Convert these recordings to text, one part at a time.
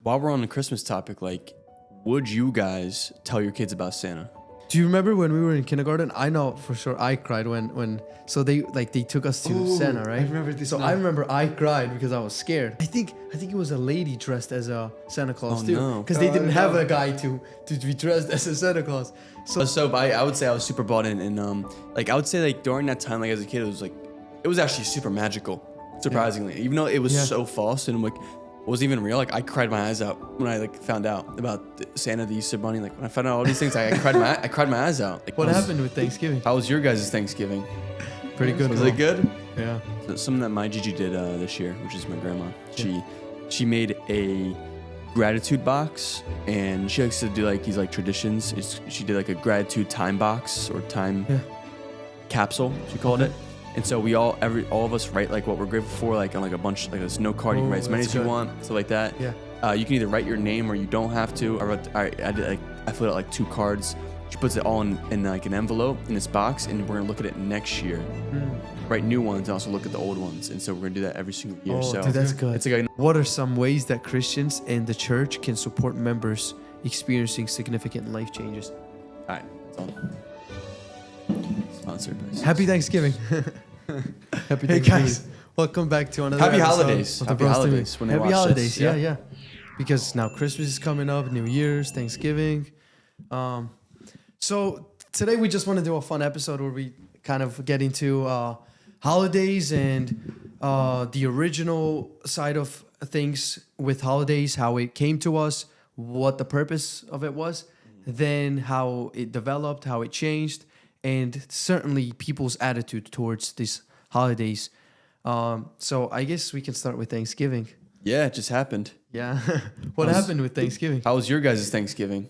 while we're on the Christmas topic, like, would you guys tell your kids about Santa? Do you remember when we were in kindergarten? I know for sure I cried when they took us to Santa, right? I remember this. So I remember I cried because I was scared. I think it was a lady dressed as a Santa Claus too, no. because they didn't have a guy to be dressed as a Santa Claus. So I would say I was super bought in, and like I would say like during that time, like as a kid, it was actually super magical, surprisingly. Even though it was so false and like wasn't even real. Like I cried my eyes out when I like found out about Santa, the Easter Bunny. Like when I found out all these things, I cried my eyes out. Like, What happened with Thanksgiving? How was your guys' Thanksgiving? Pretty good. Was it good? Yeah. So something that my Gigi did this year, which is my grandma. She made a gratitude box, and she likes to do like these like traditions. She did like a gratitude time box or time capsule, she called it. And so we all of us write like what we're grateful for, like on like a bunch, like this note card. You can write as many as you want, stuff like that. Yeah. You can either write your name or you don't have to. I filled out like 2 cards. She puts it all in like an envelope in this box, and we're gonna look at it next year. Write new ones and also look at the old ones. And so we're gonna do that every single year. Oh, so dude, that's good. It's like what are some ways that Christians and the church can support members experiencing significant life changes? all right, that's on. Sponsored by Happy Thanksgiving. Happy Hey Thanksgiving. guys, welcome back to another Happy episode holidays. of the Happy Bros holidays TV. when they Happy watch holidays, this, yeah. Because now Christmas is coming up, New Year's, Thanksgiving. So today we just want to do a fun episode where we kind of get into holidays and the original side of things with holidays, how it came to us, what the purpose of it was, then how it developed, how it changed, and certainly people's attitude towards these holidays. So I guess we can start with Thanksgiving. Yeah, it just happened. Yeah. What happened with Thanksgiving? How was your guys' Thanksgiving?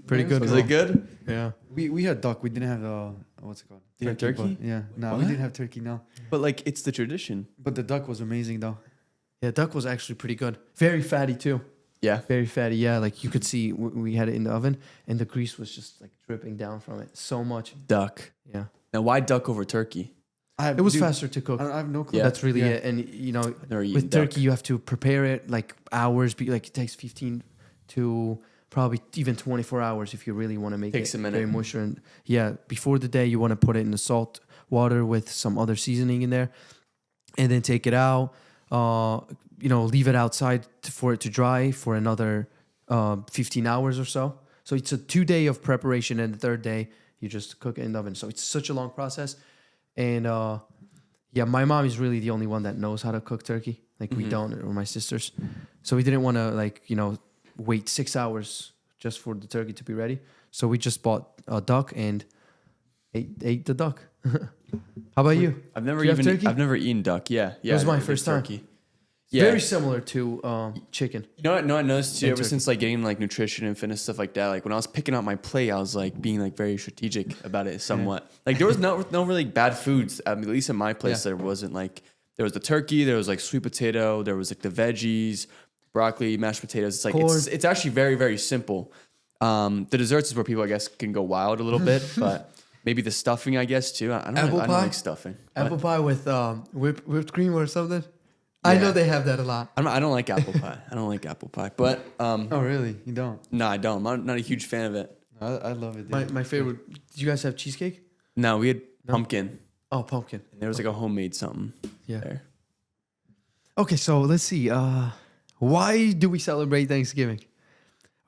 Pretty good. Was it good? Yeah. We had duck. We didn't have what's it called? You had turkey? But, yeah. No, we What? didn't have turkey. No. But like it's the tradition. But the duck was amazing though. Yeah, duck was actually pretty good. Very fatty too. Yeah. Very fatty. Yeah, like you could see we had it in the oven and the grease was just like dripping down from it so much. Duck. Yeah. Now why duck over turkey? It was faster to cook. I have no clue. Yeah. That's really Yeah. it. And you know, Never eaten with duck. turkey you have to prepare it like hours. Like it takes 15 to probably even 24 hours if you really want to make Takes it a minute. very moisture. And yeah, before the day you want to put it in the salt water with some other seasoning in there, and then take it out. Leave it outside for it to dry for another 15 hours or so. So it's a 2-day of preparation, and the third day you just cook it in the oven. So it's such a long process. And my mom is really the only one that knows how to cook turkey. Like we don't, or my sisters. So we didn't want to wait 6 hours just for the turkey to be ready. So we just bought a duck and ate the duck. How about you? I've never Do you have turkey? I've never eaten duck. Yeah. It was I my did first time. turkey. Yeah. Very similar to chicken. You know what? No, I noticed too. And Ever turkey. since like getting like nutrition and fitness stuff like that, like when I was picking out my plate, I was like being like very strategic about it somewhat. Like there was no really bad foods. At least in my place, there wasn't like there was the turkey, there was like sweet potato, there was like the veggies, broccoli, mashed potatoes. It's like it's actually very very simple. The desserts is where people I guess can go wild a little bit, but maybe the stuffing I guess too. I don't like stuffing. Apple pie with whipped cream or something. I know they have that a lot. I don't like apple pie. I don't like apple pie. But Oh really? You don't? no, I don't. I'm not a huge fan of it. I love it. Dude. My favorite. Did you guys have cheesecake? No, we had pumpkin. Oh, pumpkin. And there was like a homemade something Yeah. there. Okay, so let's see. Why do we celebrate Thanksgiving?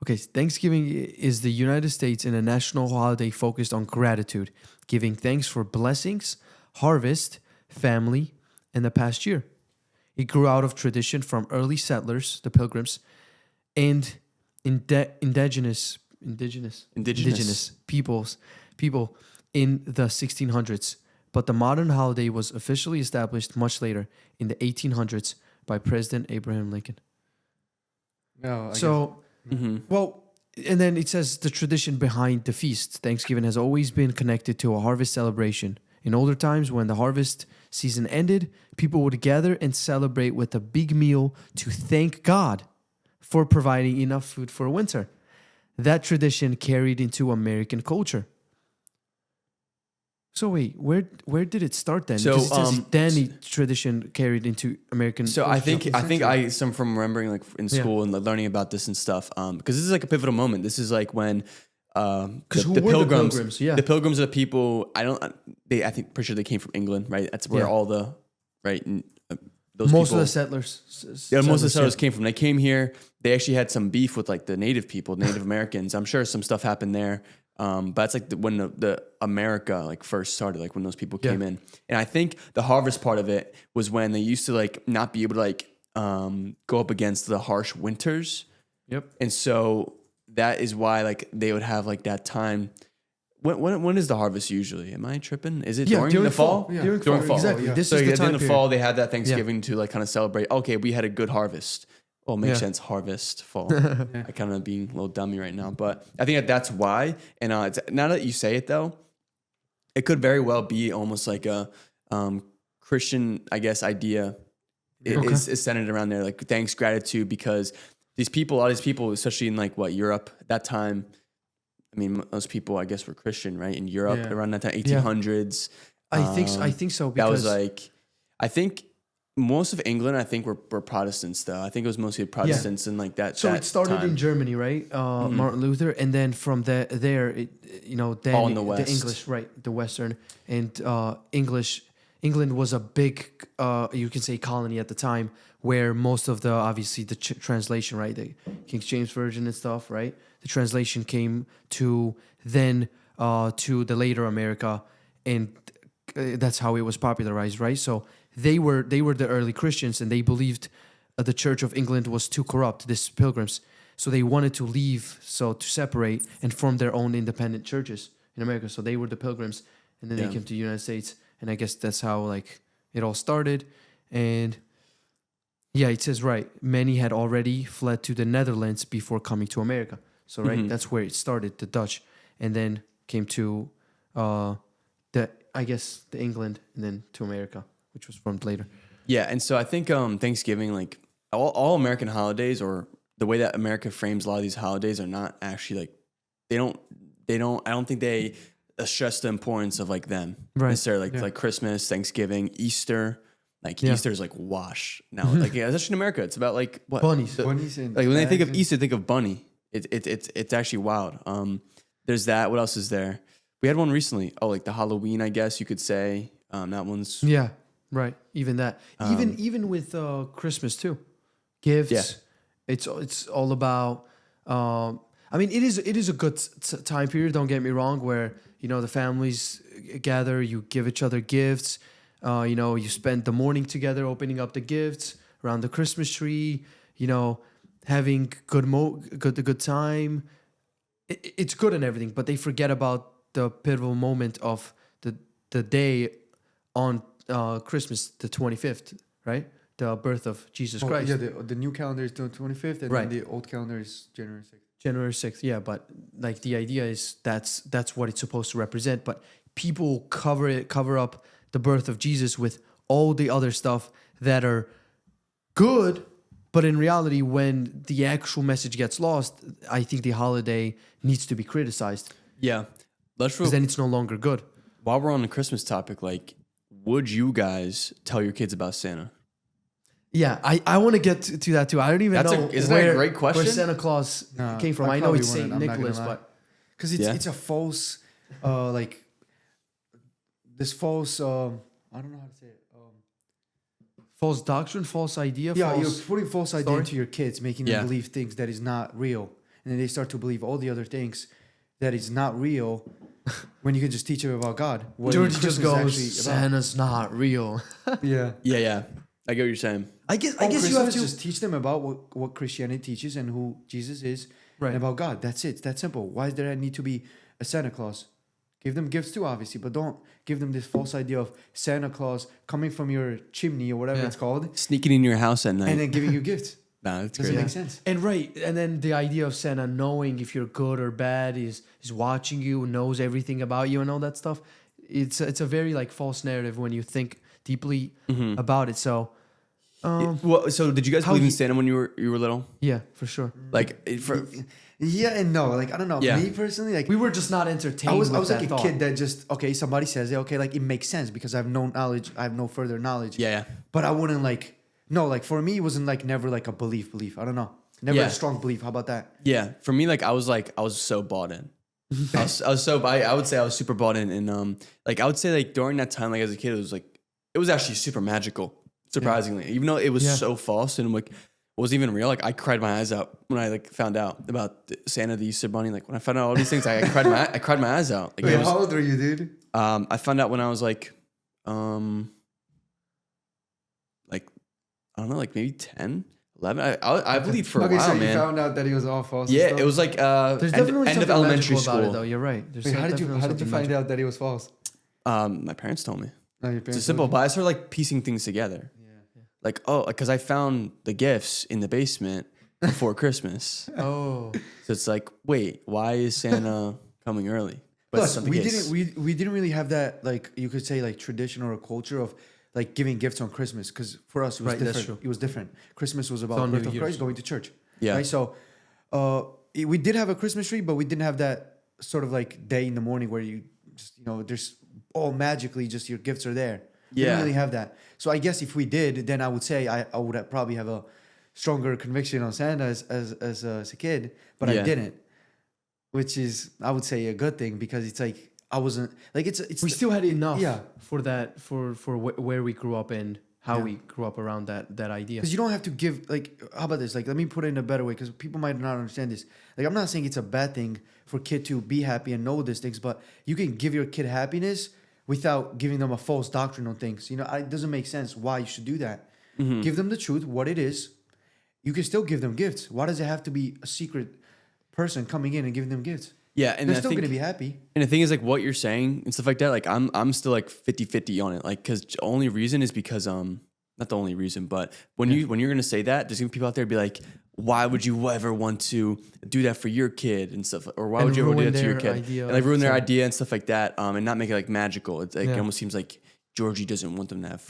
Okay, Thanksgiving is the United States and a national holiday focused on gratitude, giving thanks for blessings, harvest, family, and the past year. It grew out of tradition from early settlers, the Pilgrims, and indigenous people in the 1600s. But the modern holiday was officially established much later in the 1800s by President Abraham Lincoln. No. Well, and then it says the tradition behind the feast. Thanksgiving has always been connected to a harvest celebration. In older times, when the harvest season ended, people would gather and celebrate with a big meal to thank God for providing enough food for winter. That tradition carried into American culture. So wait, where did it start then? So, Because it says then the tradition carried into American. So I think century. some from remembering like in Yeah. school and like, learning about this and stuff. Because this is like a pivotal moment. This is like when Who the were pilgrims, the pilgrims? Yeah. the pilgrims are people. I think pretty sure they came from England, right? That's where Yeah. all the right and, those Most people, of the settlers. yeah, most of the settlers came from. They came here. They actually had some beef with like the native people, Native Americans. I'm sure some stuff happened there. But it's like when the America like first started, like when those people came in. And I think the harvest part of it was when they used to like not be able to like go up against the harsh winters. Yep. And so that is why like they would have like that time. When is the harvest usually? Am I tripping? Is it during the fall? Yeah. During fall. Exactly. Yeah. This So is the in time the period. fall, they had that Thanksgiving to like kind of celebrate. Okay, we had a good harvest. Oh, makes Yeah. sense. Harvest, fall. I kind of being a little dummy right now, but I think that's why. And it's, now that you say it, though, it could very well be almost like a Christian, I guess, idea. Is centered around there, like thanks, gratitude, because all these people, especially in like Europe at that time. I mean, most people, I guess, were Christian, right? In Europe around that time, 1800s. I think so. Because That was like, I think most of England, I think were Protestants though. I think it was mostly Protestants and like that. so. that It started time. in Germany, right? Martin Luther, and then from there, then All in the West. English, right? The Western and England was a big, you can say, colony at the time, where most of the obviously the translation, right, the King James version and stuff, right? The translation came to then to the later America, and that's how it was popularized, right? So they were the early Christians, and they believed the Church of England was too corrupt. These pilgrims, so they wanted to leave, so to separate and form their own independent churches in America. So they were the pilgrims, and then they came to the United States, and I guess that's how like it all started. And yeah, it says right, many had already fled to the Netherlands before coming to America. So right, that's where it started, the Dutch, and then came to the England, and then to America, which was formed later. Yeah, and so I think Thanksgiving, like all American holidays, or the way that America frames a lot of these holidays, are not actually like they don't. I don't think they stress the importance of like them necessarily, like Christmas, Thanksgiving, Easter. Like Easter is like wash now. Like especially in America, it's about like what Bunnies. Bunnies and like when they think of eggs Easter, think of bunny. It's actually wild. There's that. What else is there? We had one recently. Oh, like the Halloween, I guess you could say. That one's Yeah, right. Even that. Even with Christmas too, gifts. Yeah. It's all about. I mean, it is a good time period. Don't get me wrong. Where the families gather, you give each other gifts. You spend the morning together, opening up the gifts around the Christmas tree. Having good time. It's good and everything, but they forget about the pivotal moment of the day on Christmas, the 25th, right? The birth of Jesus Christ. Yeah, the new calendar is the 25th, and Right. then the old calendar is January 6th. January 6th, yeah, but like the idea is that's what it's supposed to represent, but people cover up the birth of Jesus with all the other stuff that are good, but in reality, when the actual message gets lost, I think the holiday needs to be criticized, yeah. because then it's no longer good. While we're on the Christmas topic, like, would you guys tell your kids about Santa? Yeah, I want to get to that too. I don't even know Isn't that a great question? where Santa Claus No, came from. I I know probably it's Saint wouldn't, I'm not gonna Nicholas, lie. but Because it's a false, like, this false, I don't know how to say it. false doctrine, false idea. Yeah, false, you're putting false idea story. into your kids, making Yeah. them believe things that is not real. And then they start to believe all the other things that is not real when you can just teach them about God. What George Christmas just is goes, actually about. Santa's not real. Yeah. Yeah. I get what you're saying. I guess Christmas, you have to just teach them about what Christianity teaches and who Jesus is and about God. That's it. That's simple. Why does there need to be a Santa Claus? Give them gifts too, obviously, but don't give them this false idea of Santa Claus coming from your chimney or whatever it's called Sneaking in your house at night. and then giving you gifts. Nah, that's Doesn't great. make sense. And and then the idea of Santa knowing if you're good or bad is watching you, knows everything about you and all that stuff. It's a very like false narrative when you think deeply about it. So Well, so did you guys believe in Santa when you were little? Yeah, for sure. Like Yeah and no. Like I don't know. Yeah. Me personally, like We were just not entertained. I was with like that a thought. kid that just somebody says it, like it makes sense because I have no knowledge, I have no further knowledge. Yeah. But I wouldn't like for me it wasn't like never like a belief. I don't know. Never a strong belief. How about that? Yeah. For me, I was so bought in. I would say I was super bought in, and like I would say like during that time, like as a kid, it was actually super magical, surprisingly, even though it was so false and like wasn't even real. Like I cried my eyes out when I like found out about Santa, the Easter Bunny. Like when I found out all these things, I cried my eyes out. Like, Wait, how old were you, dude? I found out when I was like I don't know, like maybe 10, 11. I believed for a while, so you man. found out that he was all false. Yeah, it was like There's definitely end of something elementary magical school. about it, though. You're right. Wait, how did you find out that he was false? My parents told me. No, your It's parents simple, told but I started like piecing things together. Like, because I found the gifts in the basement before Christmas. Oh. So it's like, wait, why is Santa coming early? But Plus, it's not the case. we didn't really have that, like you could say, like tradition or a culture of like giving gifts on Christmas, because for us it was different. That's true. It was different. Christmas was about on birth New of Year's. Christ, going to church. Yeah. Right. So, we did have a Christmas tree, but we didn't have that sort of like day in the morning where you just there's magically just your gifts are there. We didn't really have that. So I guess if we did, then I would say I would probably have a stronger conviction on Santa as a kid, but I didn't, which is I would say a good thing, because it's like I wasn't like it's We still had enough Yeah. for that for where we grew up and how we grew up around that idea. Because you don't have to give, like, how about this? Like, let me put it in a better way, because people might not understand this. Like, I'm not saying it's a bad thing for a kid to be happy and know these things, but you can give your kid happiness without giving them a false doctrine on things. It doesn't make sense why you should do that. Mm-hmm. Give them the truth, what it is. You can still give them gifts. Why does it have to be a secret person coming in and giving them gifts? Yeah, and They're still going to be happy. And the thing is, like, what you're saying and stuff like that, like, I'm still like 50-50 on it. Like, because the only reason is because not the only reason, but when you're gonna say that, there's gonna be people out there be like, why would you ever want to do that for your kid and stuff, or why would you ever do that to your kid and like ruin their idea and stuff like that, and not make it like magical. It's like it almost seems like Georgie doesn't want them to have,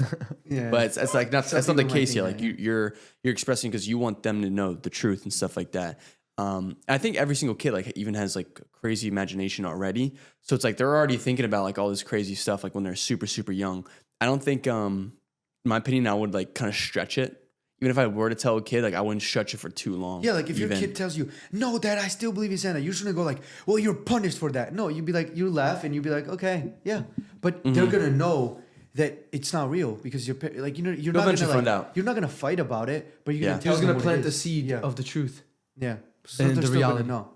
but it's like that's not the case here. Like you're expressing because you want them to know the truth and stuff like that. I think every single kid like even has like crazy imagination already, so it's like they're already thinking about like all this crazy stuff like when they're super super young. I don't think in my opinion, I would like kind of stretch it. Even if I were to tell a kid, like I wouldn't stretch it for too long. Yeah, like if your kid tells you, "No, Dad, I still believe in Santa," you shouldn't go like, "Well, you're punished for that." No, you'd be like, you laugh and you'd be like, "Okay, yeah," but they're gonna know that it's not real because you're like you're not gonna fight about it, but you're gonna tell them gonna plant the seed of the truth. Yeah, so and they're the still reality. gonna know.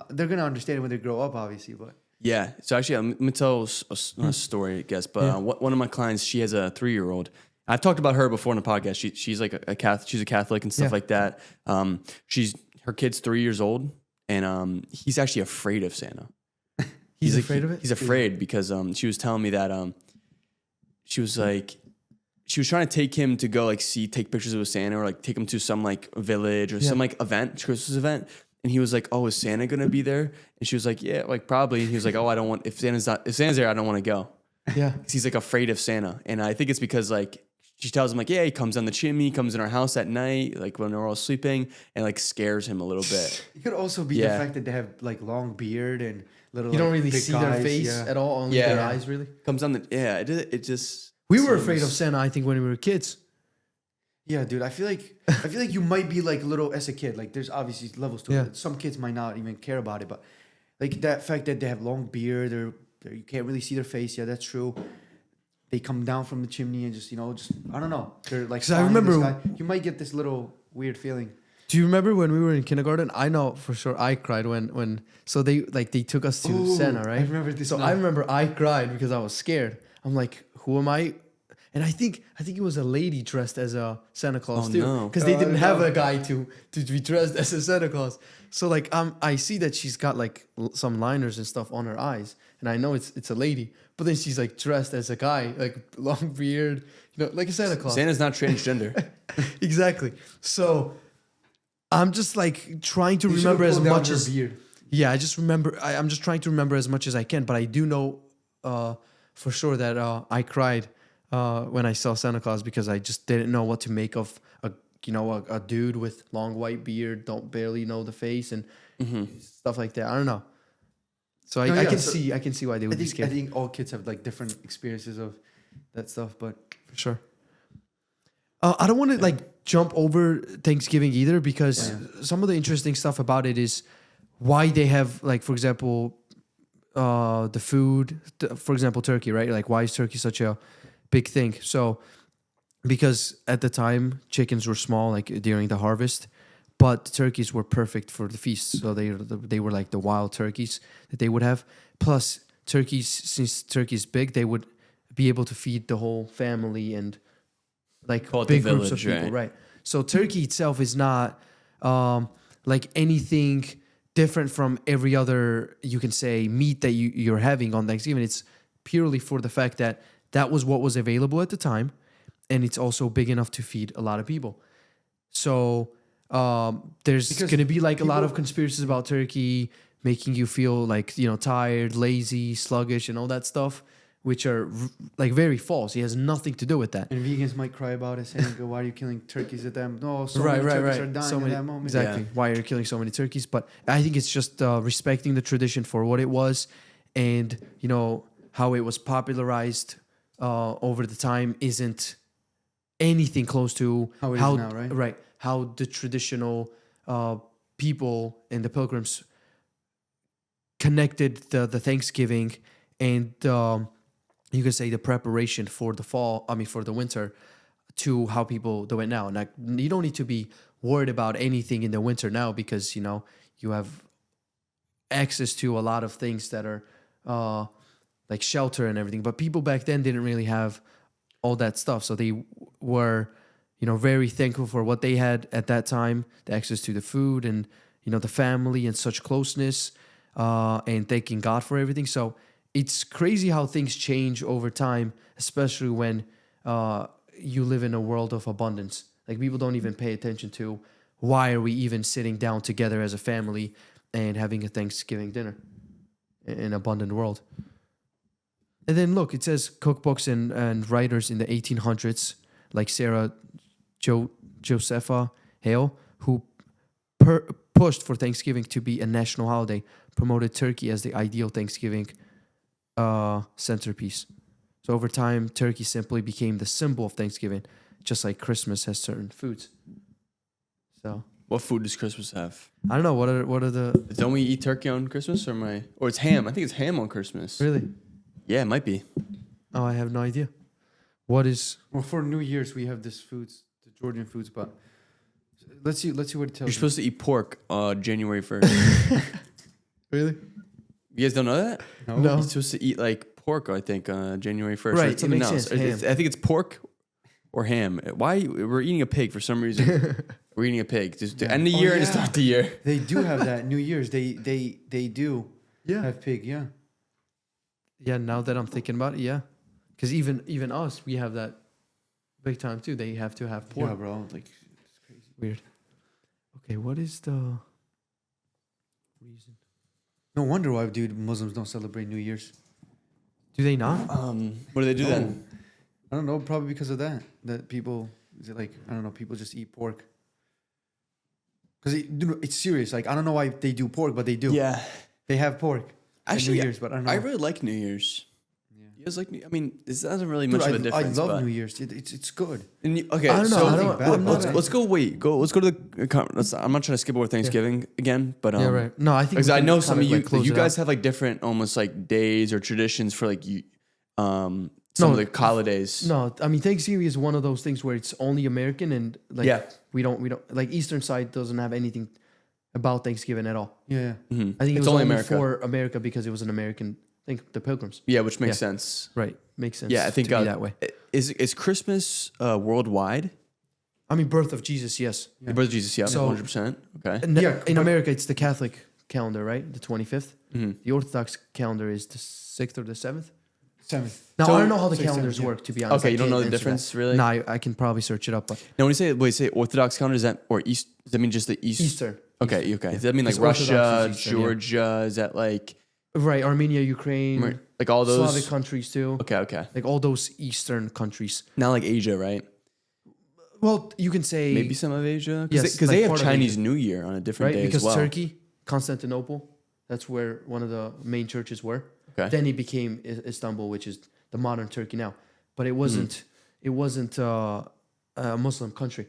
They're gonna understand when they grow up, obviously, but. Yeah. So actually, let me tell a story, I guess. But one of my clients, she has a 3-year-old. I've talked about her before in the podcast. She's like a Catholic. She's a Catholic and stuff like that. Her kid's 3 years old, and he's actually afraid of Santa. He's afraid of it. He's afraid because she was telling me that she was trying to take him to go like take pictures of Santa, or like take him to some like village or some like event, Christmas event. And he was like, "Oh, is Santa gonna be there?" And she was like, "Yeah, like probably." And he was like, "Oh, I don't want if Santa's there, I don't want to go." Yeah, he's like afraid of Santa, and I think it's because like she tells him like, "Yeah, he comes down the chimney, comes in our house at night, like when we're all sleeping, and like scares him a little bit." It could also be the fact that they have like long beard and little. You don't really big see guys. their face at all, only their eyes really. Comes on the it just. We were afraid of Santa, I think, when we were kids. Yeah, dude. I feel like you might be like little as a kid. Like there's obviously levels to it. Some kids might not even care about it, but like that fact that they have long beard, or you can't really see their face. Yeah, that's true. They come down from the chimney and just I don't know. They're like. I remember you might get this little weird feeling. Do you remember when we were in kindergarten? I know for sure I cried when they took us to Santa, right? I remember this. So I remember I cried because I was scared. I'm like, who am I? And I think it was a lady dressed as a Santa Claus too, because they didn't have a guy to be dressed as a Santa Claus. So like I see that she's got like some liners and stuff on her eyes, and I know it's a lady, but then she's like dressed as a guy, like long beard, like a Santa Claus. Santa's not transgender. Exactly. So I'm just like trying to remember as much as beard. Yeah, I just remember. I'm just trying to remember as much as I can, but I do know for sure that I cried when I saw Santa Claus because I just didn't know what to make of a dude with long white beard, don't barely know the face and stuff like that. I don't know. So I can see why they would be scared. I think all kids have like different experiences of that stuff, but for sure. I don't want to like jump over Thanksgiving either because some of the interesting stuff about it is why they have like, for example, the food, for example, turkey, right? Like why is turkey such a big thing? So because at the time chickens were small, like during the harvest, but the turkeys were perfect for the feast. So they were like the wild turkeys that they would have. Plus turkeys, since turkey is big, they would be able to feed the whole family and like big groups of people, right? So turkey itself is not like anything different from every other, you can say, meat that you're having on Thanksgiving. It's purely for the fact that that was what was available at the time, and it's also big enough to feed a lot of people. So there's going to be like a lot of conspiracies about turkey making you feel like, tired, lazy, sluggish, and all that stuff, which are like very false. It has nothing to do with that. And vegans might cry about it, saying, "Why are you killing turkeys at them?" No, so many turkeys are dying at that moment. Exactly. Why are you killing so many turkeys? But I think it's just respecting the tradition for what it was, and how it was popularized over the time isn't anything close to how it is now, right? Right. How the traditional people and the pilgrims connected the Thanksgiving and you could say the preparation for for the winter to how people do it now. And you don't need to be worried about anything in the winter now because, you have access to a lot of things that are like shelter and everything. But people back then didn't really have all that stuff. So they were, very thankful for what they had at that time, the access to the food and, the family and such closeness and thanking God for everything. So it's crazy how things change over time, especially when you live in a world of abundance. Like people don't even pay attention to why are we even sitting down together as a family and having a Thanksgiving dinner in an abundant world. And then look, it says cookbooks and writers in the 1800s, like Sarah Josepha Hale, who pushed for Thanksgiving to be a national holiday, promoted turkey as the ideal Thanksgiving centerpiece. So over time, turkey simply became the symbol of Thanksgiving, just like Christmas has certain foods. So what food does Christmas have? I don't know. What are the? Don't we eat turkey on Christmas or it's ham? I think it's ham on Christmas. Really? Yeah, it might be. Oh, I have no idea. What is? Well, for New Year's we have this foods, the Georgian foods, but let's see what it tells. You're supposed to eat pork January 1st. Really? You guys don't know that? No. You're supposed to eat like pork, I think, January 1st. Right, it makes sense. I think it's pork or ham. Why? We're eating a pig for some reason. We're eating a pig. Just to end the year and to start the year. They do have that. New Year's, they do have pig, yeah. Yeah, now that I'm thinking about it, yeah. Because even us, we have that big time too. They have to have pork. Yeah, bro. Like, it's crazy. Weird. Okay, what is the reason? No wonder why, dude, Muslims don't celebrate New Year's. Do they not? What do they do then? I don't know. Probably because of that. That people, is it like, I don't know, people just eat pork. Because it's serious. Like, I don't know why they do pork, but they do. Yeah. They have pork. Actually, New Year's, but I don't know. I really like New Year's. Yeah. You guys like? I mean, this doesn't really much Dude, of a difference. I love New Year's. It's good. Okay, I don't know. So let's go. Let's go to the. I'm not trying to skip over Thanksgiving again, but yeah, right. No, I think because I know some of you guys have like different almost like days or traditions for like some of the holidays. No, I mean Thanksgiving is one of those things where it's only American and like we don't like Eastern side doesn't have anything about Thanksgiving at all. Yeah. Mm-hmm. I think it was only for America because it was an American thing, the Pilgrims. Yeah, which makes sense. Right, makes sense. Yeah, I think to be that way. Is Christmas worldwide? I mean, birth of Jesus, yes. The birth of Jesus, yeah, So- 100%. Okay. In America, it's the Catholic calendar, right? The 25th. Mm-hmm. The Orthodox calendar is the 6th or the 7th. 7th. Now, So- I don't know how the 6th, calendars 7th, yeah. work, to be honest. Okay, I you don't can't know the answer difference, that. really? No, I can probably search it up. But Now, when you say Orthodox calendar, is that or East? Does that mean just the East? Easter. Okay. Easter, yeah. Does that mean like Because Orthodox Russia, is Eastern, Georgia? Is that like Right, Armenia, Ukraine, Like all those Slavic countries too. Okay. Like all those Eastern countries. Not like Asia, right? Well, you can say Maybe some of Asia. Yes, Because like they have part of Chinese Asia. New Year on a different right day because as well. Turkey, Constantinople, that's where one of the main churches were. Okay. Then it became Istanbul, which is the modern Turkey now. But it wasn't. It wasn't a Muslim country.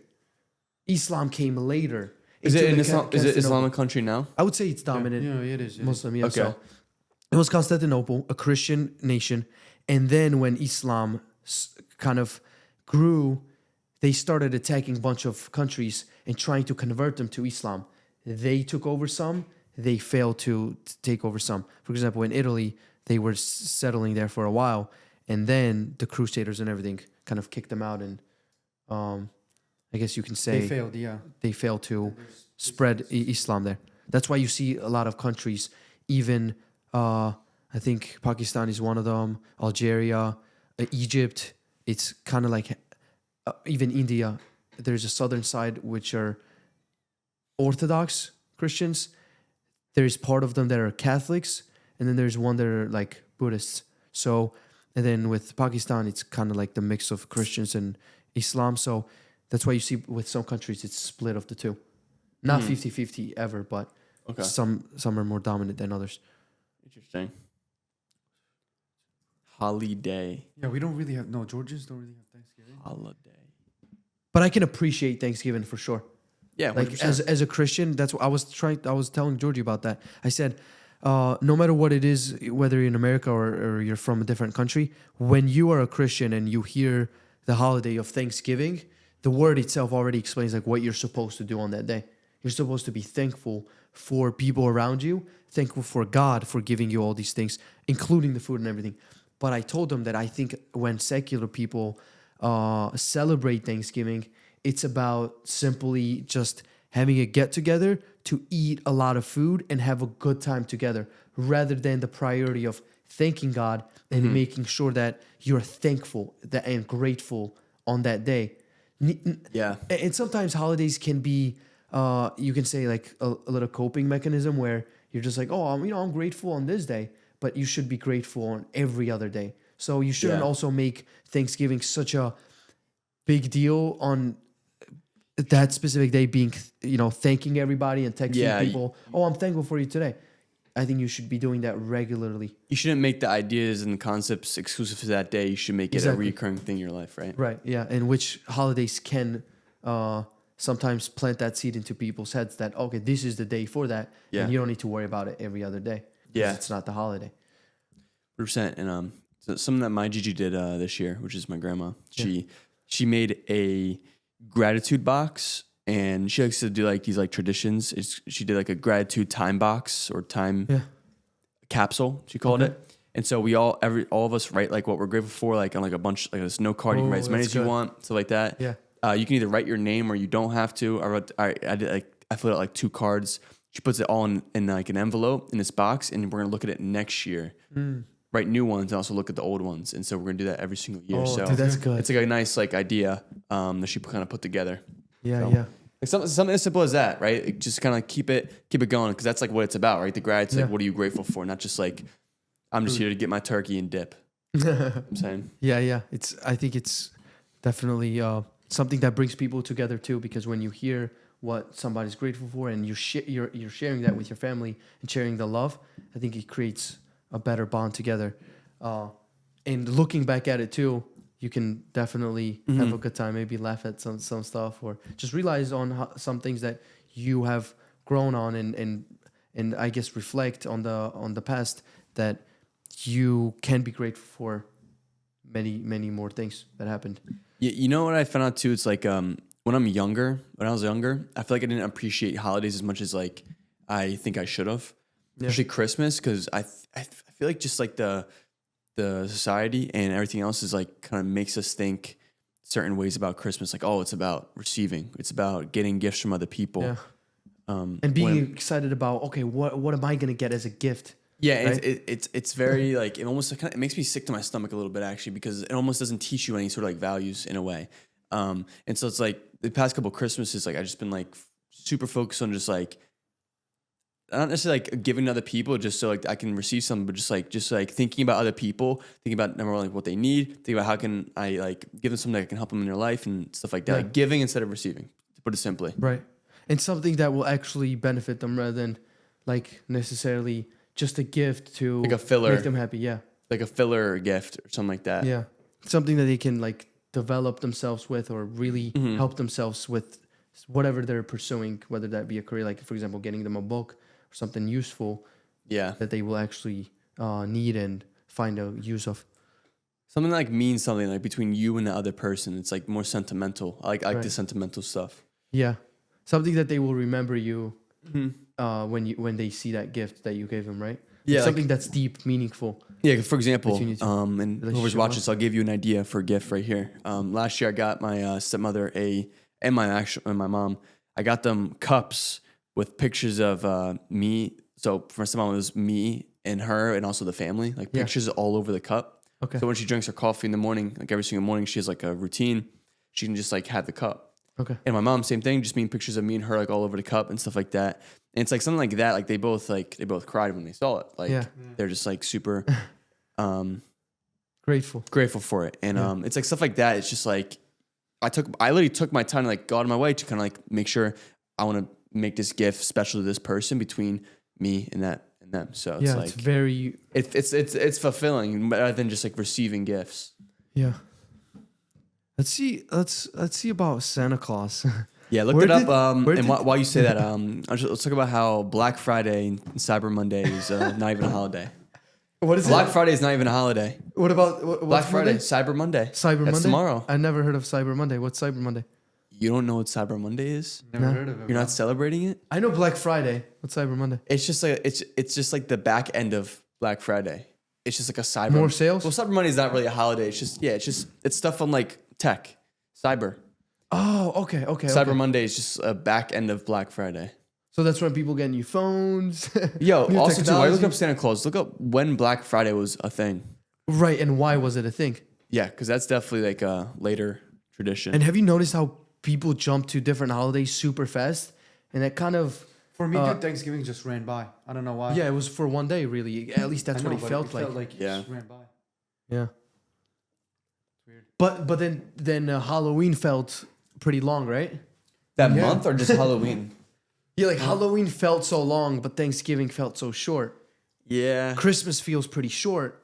Islam came later. Is it into an the Islam? Is it Constantinople. Islamic country now? I would say it's dominant. Yeah, it is. Muslim, yeah. Okay. So it was Constantinople, a Christian nation, and then when Islam kind of grew, they started attacking a bunch of countries and trying to convert them to Islam. They took over some. They failed to take over some. For example, in Italy, they were settling there for a while, and then the Crusaders and everything kind of kicked them out, and I guess you can say They failed. Yeah. they failed to spread Islam there. That's why you see a lot of countries, even I think Pakistan is one of them, Algeria, Egypt. It's kind of like even India. There's a southern side which are Orthodox Christians. There's part of them that are Catholics, and then there's one that are like Buddhists. So, and then with Pakistan, it's kind of like the mix of Christians and Islam. So that's why you see with some countries, it's split of the two. Not 50-50 ever, but some are more dominant than others. Interesting. Holiday. Yeah, we don't really have. No, Georgians don't really have Thanksgiving. Holiday. But I can appreciate Thanksgiving for sure. Yeah, Like 100%. as a Christian, that's what I was telling Georgie about that. I said, no matter what it is, whether you're in America or you're from a different country, when you are a Christian and you hear the holiday of Thanksgiving, the word itself already explains like what you're supposed to do on that day. You're supposed to be thankful for people around you, thankful for God for giving you all these things, including the food and everything. But I told them that I think when secular people celebrate Thanksgiving, it's about simply just having a get together to eat a lot of food and have a good time together, rather than the priority of thanking God and making sure that you're thankful and grateful on that day. Yeah. And sometimes holidays can be, you can say like a little coping mechanism where you're just like, oh, I'm grateful on this day, but you should be grateful on every other day. So you shouldn't also make Thanksgiving such a big deal on that specific day, being, thanking everybody and texting people. Oh, I'm thankful for you today. I think you should be doing that regularly. You shouldn't make the ideas and concepts exclusive to that day. You should make it a recurring thing in your life, right? Right, yeah. And which holidays can sometimes plant that seed into people's heads that, okay, this is the day for that. Yeah. And you don't need to worry about it every other day. Yeah. It's not the holiday. 100%. And so something that my Gigi did this year, which is my grandma, she made a gratitude box, and she likes to do like these like traditions. She did like a gratitude time box or time capsule, she called it. And so we all of us write like what we're grateful for, like on like a bunch, like this note card. You can write as many as you want, stuff like that. Yeah. You can either write your name or you don't have to. I filled out like 2 cards. She puts it all in like an envelope in this box, and we're gonna look at it next year. Write new ones and also look at the old ones. And so we're gonna do that every single year. So dude, that's good. It's like a nice like idea that she kind of put together. Yeah, so, yeah. Like something as simple as that, right? Like just kind of like keep it going, because that's like what it's about, right? The gratitude, like what are you grateful for? Not just like I'm just here to get my turkey and dip. I'm saying. Yeah. I think it's definitely something that brings people together too, because when you hear what somebody's grateful for and you're sharing that with your family and sharing the love, I think it creates a better bond together. And looking back at it too, you can definitely have a good time, maybe laugh at some stuff, or just realize on some things that you have grown on, and I guess reflect on the past, that you can be grateful for many more things that happened. You know what I found out too? It's like when I was younger, I feel like I didn't appreciate holidays as much as like I think I should have, especially Christmas, because I feel like just like the society and everything else is like kind of makes us think certain ways about Christmas. Like, oh, it's about receiving. It's about getting gifts from other people. Yeah. And being excited about, okay, what am I going to get as a gift? Yeah. Right? It's very like, it makes me sick to my stomach a little bit actually, because it almost doesn't teach you any sort of like values in a way. And so it's like the past couple of Christmases, like I've just been like super focused on just like not necessarily like giving to other people just so like I can receive something, but just like thinking about other people, thinking about number one, like what they need, thinking about how can I like give them something that can help them in their life and stuff like that. Yeah. Like giving instead of receiving, to put it simply. Right. And something that will actually benefit them rather than like necessarily just a gift to Like a filler. make them happy. Yeah. Like a filler gift or something like that. Yeah. Something that they can like develop themselves with or really Mm-hmm. help themselves with whatever they're pursuing, whether that be a career, like for example, getting them a book or something useful Yeah. that they will actually need and find a use of. Something that like means something like between you and the other person. It's like more sentimental. I like Right. the sentimental stuff. Yeah. Something that they will remember you Mm-hmm. when they see that gift that you gave them, right? Yeah, Something like- that's deep, meaningful. Yeah, for example, That you need to and whoever's relationship watching with. this, I'll give you an idea for a gift right here. Last year I got my stepmother and my mom. I got them cups with pictures of me. So for my stepmom, it was me and her and also the family, like Yeah. pictures all over the cup. Okay. So when she drinks her coffee in the morning, like every single morning, she has like a routine. She can just like have the cup. Okay. And my mom, same thing, just mean pictures of me and her like all over the cup and stuff like that. And it's like something like that. Like they both cried when they saw it. Like Yeah. they're just like super Grateful. grateful for it. And it's like stuff like that. It's just like I literally took my time to like go out of my way to kind of like make sure I want to make this gift special to this person between me and them. So it's Yeah, like it's very it's fulfilling rather than just like receiving gifts. yeah. Let's see about Santa Claus. Yeah, look Where it up. did- And where did- while you say that, let's talk about how Black Friday and Cyber Monday is not even a holiday. What is Black Friday is not even a holiday. What about what's Black Friday, Monday? Cyber Monday. Cyber That's Monday. tomorrow. I never heard of Cyber Monday. What's Cyber Monday? You don't know what Cyber Monday is? Never No. heard of it. You're not celebrating it? I know Black Friday. What's Cyber Monday? It's just like it's just like the back end of Black Friday. It's just like a cyber. More sales? Well, Cyber Monday is not really a holiday. It's stuff on like tech, cyber. Oh, okay. Cyber Okay. Monday is just a back end of Black Friday. So that's when people get new phones. Yo, New also too, why look technology. up Santa Claus? Look up when Black Friday was a thing. Right, and why was it a thing? Yeah, because that's definitely like a later tradition. And have you noticed how people jump to different holidays super fast? And that kind of For me, dude, Thanksgiving just ran by. I don't know why. yeah, it was for one day really. At least that's I know, what it but felt like. it Yeah. just ran by. Yeah. Weird. But then Halloween felt pretty long, right? that Yeah. month or just Halloween? Yeah, like Halloween felt so long, but Thanksgiving felt so short. Yeah. Christmas feels pretty short.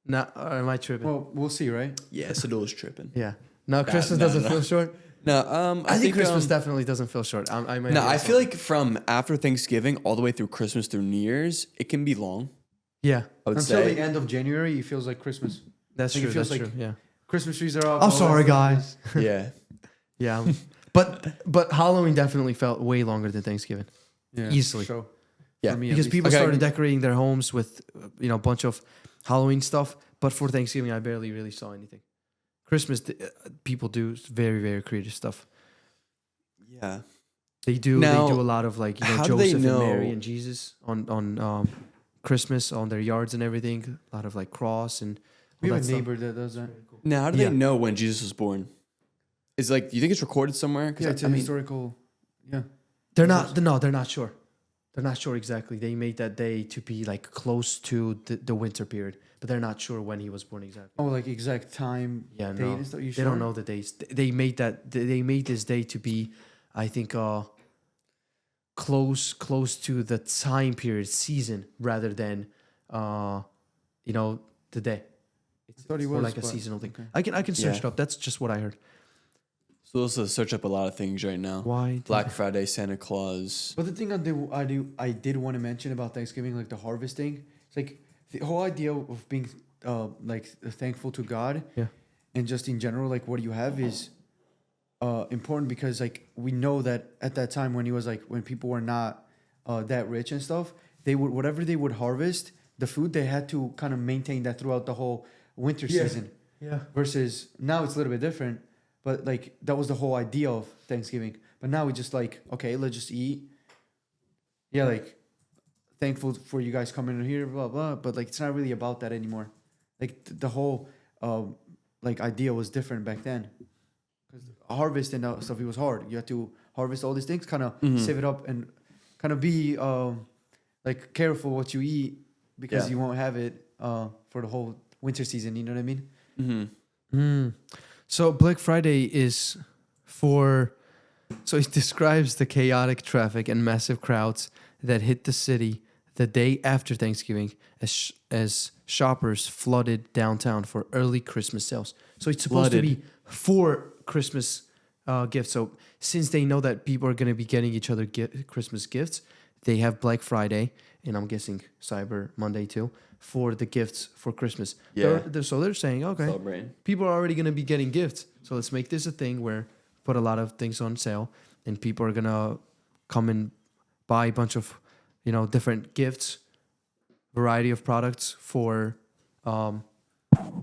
Nah, or am I tripping? Well, we'll see, right? Yeah, Sadul's tripping. yeah. No, Christmas no, doesn't no. feel short. No, I think Christmas definitely doesn't feel short. I might No, be I wrong. feel like from after Thanksgiving all the way through Christmas through New Year's, it can be long. yeah, I would Until say. the end of January, it feels like Christmas. that's Like, it true. feels That's like- true. Yeah. Christmas trees are up. I'm all sorry, that stuff. guys. Yeah. Yeah, but Halloween definitely felt way longer than Thanksgiving Yeah, Easily. Sure. Yeah. For me, at because least. people Okay. started decorating their homes with a bunch of Halloween stuff. But for Thanksgiving, I barely really saw anything. Christmas, people do very very creative stuff. Yeah. They do. Now, They do a lot of like how do they Joseph and know- Mary and Jesus on Christmas on their yards and everything. A lot of like cross and we all have that a stuff. neighbor that does that. Now, how do Yeah. they know when Jesus was born? Is like, do you think it's recorded somewhere? Yeah, it's a historical. Yeah. They're not. No, they're not sure. They're not sure exactly. They made that day to be like close to the winter period, but they're not sure when he was born exactly. Oh, like exact time. Yeah, date no, and stuff? You they don't sure? know the dates. They made that. They made this day to be, I think, close to the time period season rather than, the day. I thought he More was like a but- seasonal thing. okay. I can search Yeah. it up. That's just what I heard. So let's search up a lot of things right now. Why? Black Friday, Santa Claus. But the thing I did want to mention about Thanksgiving, like the harvesting, it's like the whole idea of being like thankful to God, Yeah. and just in general, like what you have is important because like we know that at that time when he was like when people were not that rich and stuff, they would whatever they would harvest, the food they had to kind of maintain that throughout the whole winter Yeah. season. Yeah. Versus now it's a little bit different, but like that was the whole idea of Thanksgiving. But now we just like, okay, let's just eat. Yeah, like thankful for you guys coming in here, blah blah. But like it's not really about that anymore. Like the whole like idea was different back then. Because harvest and stuff, it was hard. You had to harvest all these things, kind of Mhm. save it up and kind of be like careful what you eat because you won't have it for the whole winter season. You know what I mean? Mm-hmm. So Black Friday is for. So it describes the chaotic traffic and massive crowds that hit the city the day after Thanksgiving as shoppers flooded downtown for early Christmas sales. So it's supposed to be for Christmas gifts. So since they know that people are going to be getting each other Christmas gifts, they have Black Friday, and I'm guessing Cyber Monday too, for the gifts for Christmas. Yeah. So they're saying, okay, Celebrating. people are already going to be getting gifts. So let's make this a thing where put a lot of things on sale, and people are going to come and buy a bunch of, different gifts, variety of products for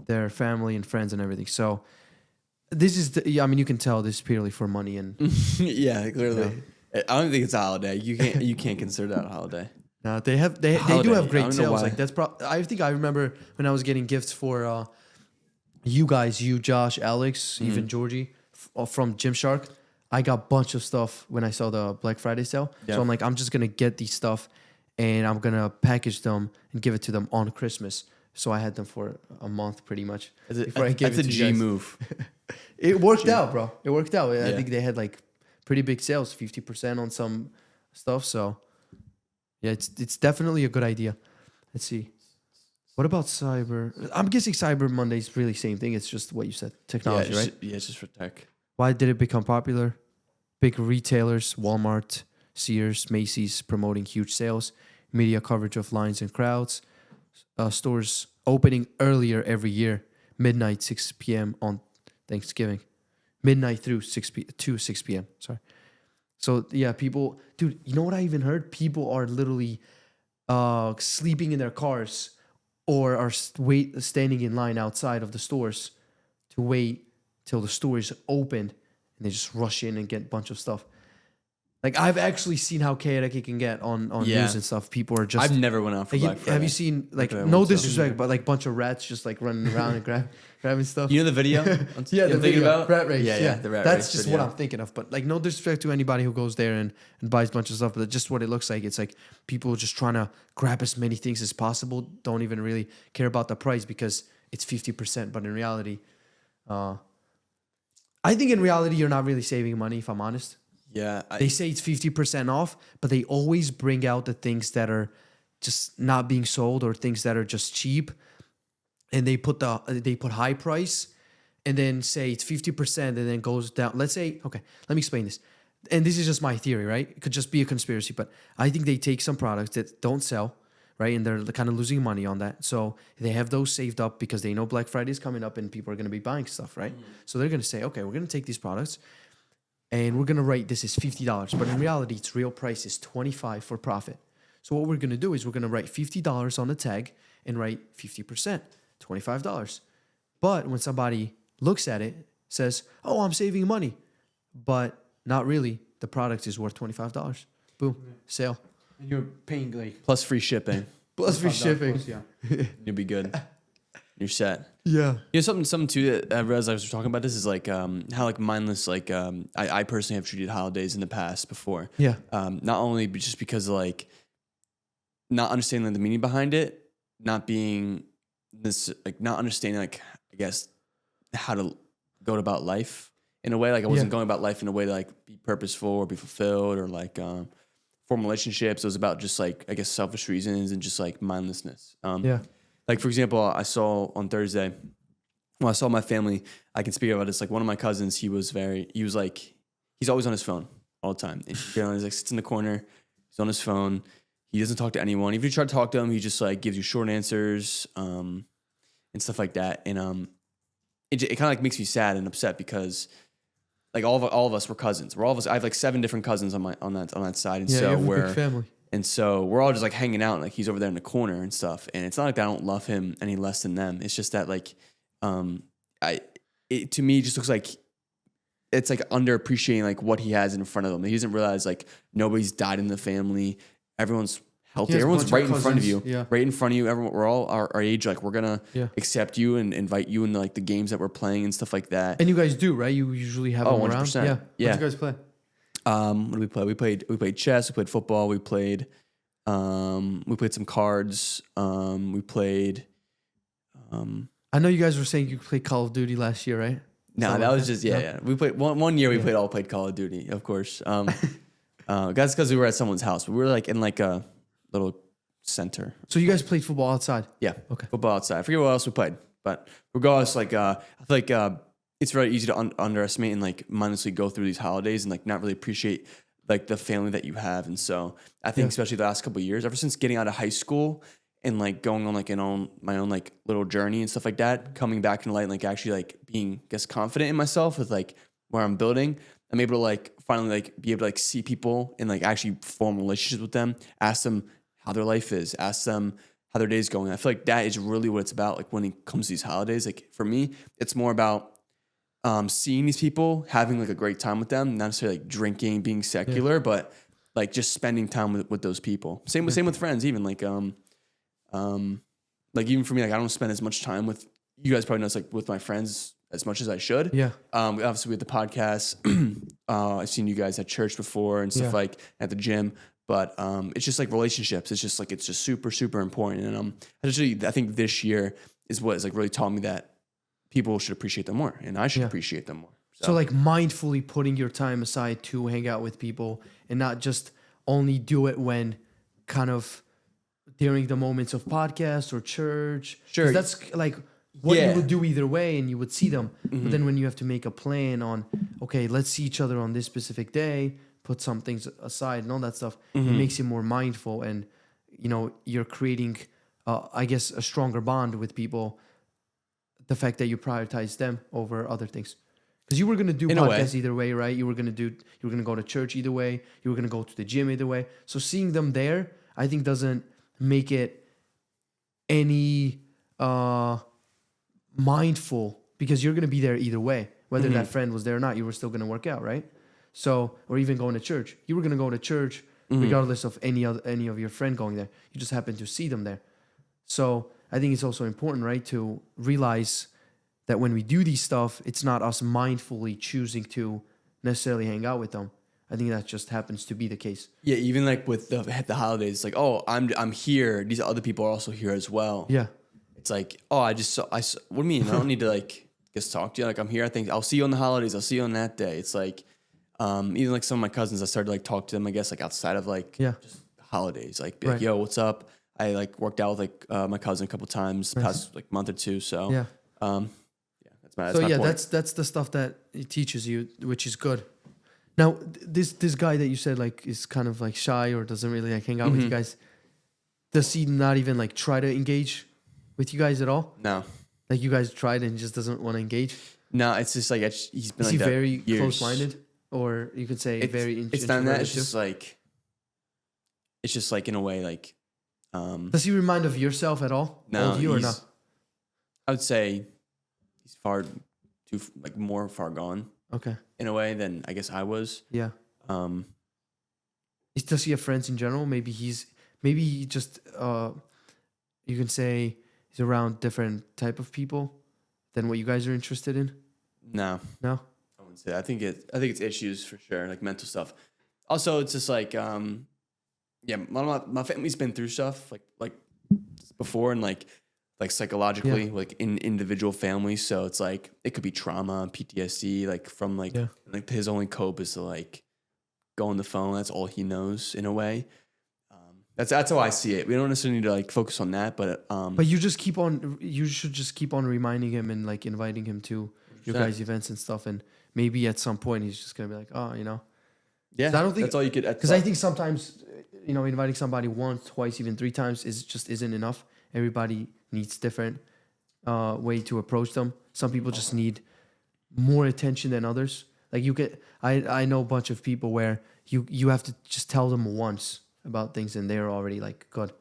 their family and friends and everything. So this is you can tell this is purely for money and yeah, clearly. I don't think it's a holiday. You can't consider that a holiday. No, they do have great sales. Like that's I think I remember when I was getting gifts for you guys, Josh, Alex, even Georgie from Gymshark. I got a bunch of stuff when I saw the Black Friday sale. Yeah. So I'm like, I'm just gonna get these stuff and I'm gonna package them and give it to them on Christmas. So I had them for a month pretty much. That's a G move. It worked out, bro. It worked out. I think they had like pretty big sales, 50% on some stuff. So yeah, it's definitely a good idea. Let's see. What about Cyber? I'm guessing Cyber Monday is really same thing. It's just what you said, technology, right? It's just for tech. Why did it become popular? Big retailers, Walmart, Sears, Macy's promoting huge sales, media coverage of lines and crowds, stores opening earlier every year, midnight, 6 p.m. on Thanksgiving. Midnight through 6 p.m. Sorry. So, yeah, people... Dude, you know what I even heard? People are literally sleeping in their cars or are standing in line outside of the stores to wait till the store is opened, and they just rush in and get a bunch of stuff. Like, I've actually seen how chaotic it can get on news and stuff. People are just... I've never went out for Black Friday. Have you seen, like, no disrespect, but, like, bunch of rats just, like, running around and grabbing stuff? You know the video? Yeah, the video about rat race. Yeah, the rat race. That's just what I'm thinking of. But, like, no disrespect to anybody who goes there and buys a bunch of stuff, but just what it looks like. It's like people just trying to grab as many things as possible, don't even really care about the price because it's 50%. But in reality... I think in reality, you're not really saving money, if I'm honest. Yeah. They say it's 50% off, but they always bring out the things that are just not being sold or things that are just cheap. And they put high price and then say it's 50% and then goes down. Let's say, okay, let me explain this. And this is just my theory, right? It could just be a conspiracy, but I think they take some products that don't sell, right? And they're kind of losing money on that. So they have those saved up because they know Black Friday is coming up and people are going to be buying stuff, right? So they're going to say, okay, we're going to take these products and we're going to write this is $50. But in reality, its real price is $25 for profit. So what we're going to do is we're going to write $50 on the tag and write 50%, $25. But when somebody looks at it, says, oh, I'm saving money. But not really. The product is worth $25. Boom, sale. And you're paying like plus free shipping. Plus free shipping. Plus, yeah. You'll be good. You're set. Yeah. You know, something too that I realized I was talking about this is like how like mindless like I personally have treated holidays in the past before. Yeah. Not only just because like not understanding like, the meaning behind it, not being this like not understanding like I guess how to go about life in a way like I wasn't going about life in a way to like be purposeful or be fulfilled or like form relationships. It was about just like I guess selfish reasons and just like mindlessness. Like for example, I saw on Thursday when I saw my family. I can speak about this. Like one of my cousins, he's always on his phone all the time. And he's like sits in the corner, he's on his phone. He doesn't talk to anyone. If you try to talk to him, he just like gives you short answers and stuff like that. And it kind of like makes me sad and upset because like all of us were cousins. We're all of us. I have like 7 different cousins on that side, and so we're a big family. And so we're all just like hanging out, and like he's over there in the corner and stuff. And it's not like I don't love him any less than them. It's just that like, to me, it just looks like it's like underappreciating like what he has in front of him. He doesn't realize like nobody's died in the family. Everyone's healthy. Everyone's right in front of you. Yeah. Right in front of you. Everyone, we're all our age. Like we're gonna accept you and invite you into like the games that we're playing and stuff like that. And you guys do, right? You usually have them 100%. around. Yeah. What do you guys play? What did we play? We played chess. We played football. We played some cards. We played. I know you guys were saying you played Call of Duty last year, right? No, that was just yeah. We played one year. We played Call of Duty, of course. That's because we were at someone's house. We were like in like a little center. So you guys played football outside? Yeah. Okay. Football outside. I forget what else we played, but regardless, like I feel like it's very easy to underestimate and like mindlessly go through these holidays and like not really appreciate like the family that you have. And so I think especially the last couple of years, ever since getting out of high school and like going on like my own like little journey and stuff like that, coming back into light and like actually like being, I guess, confident in myself with like where I'm building, I'm able to like finally like be able to like see people and like actually form relationships with them, ask them how their life is, ask them how their day's going. I feel like that is really what it's about. Like when it comes to these holidays, like for me, it's more about seeing these people, having like a great time with them, not necessarily like drinking, being secular, but like just spending time with those people. Same with friends, even like even for me, like I don't spend as much time with you guys probably know it's like with my friends as much as I should. Yeah. Obviously we have the podcast. I've seen you guys at church before and stuff like at the gym, but it's just like relationships. It's just super, super important. And I think this year is what has like really taught me that people should appreciate them more and I should appreciate them more. So like mindfully putting your time aside to hang out with people and not just only do it when kind of during the moments of podcast or church. Sure. 'Cause that's like what you would do either way and you would see them. But then when you have to make a plan on, okay, let's see each other on this specific day, put some things aside and all that stuff, it makes you more mindful and, you know, you're creating, I guess, a stronger bond with people. The fact that you prioritize them over other things. Because you were going to do podcasts either way, right? You were going to go to church either way. You were going to go to the gym either way. So seeing them there, I think doesn't make it any mindful because you're going to be there either way. Whether that friend was there or not, you were still going to work out, right? So, or even going to church. You were going to go to church regardless of any of your friend going there. You just happened to see them there. So I think it's also important, right, to realize that when we do these stuff, it's not us mindfully choosing to necessarily hang out with them. I think that just happens to be the case. Yeah, even like with the holidays, like, oh, I'm here. These other people are also here as well. Yeah. It's like, oh, I what do you mean? I don't need to like just talk to you. Like I'm here. I think I'll see you on the holidays. I'll see you on that day. It's like, even like some of my cousins, I started to like talk to them, I guess, like outside of like just holidays, like, like yo, what's up? I like worked out with like my cousin a couple times the past like month or two. So that's my point. That's the stuff that it teaches you, which is good. Now this guy that you said like is kind of like shy or doesn't really like hang out with you guys. Does he not even like try to engage with you guys at all? No. Like you guys tried and he just doesn't want to engage? No, it's just like he's been is like he that very years. Close-minded, or you could say very. It's not that. It's just like in a way like. Does he remind of yourself at all? No, of you or not? I would say he's more far gone. Okay. In a way than I guess I was. Yeah. Does he have friends in general? Maybe he just you can say he's around different type of people than what you guys are interested in. No. I wouldn't say. I think it's issues for sure, like mental stuff. Also, it's just like my family's been through stuff like before and like psychologically like in individual families. So it's like it could be trauma, PTSD, like from like his only cope is to like go on the phone. That's all he knows in a way. That's how I see it. We don't necessarily need to like focus on that, but you should just keep on reminding him and like inviting him to your guys' events and stuff. And maybe at some point he's just gonna be like, oh, you know. Yeah, I don't think that's all you could. Because I think sometimes, you know, inviting somebody once, twice, even 3 times isn't enough. Everybody needs different way to approach them. Some people just need more attention than others. Like I know a bunch of people where you have to just tell them once about things and they're already like good.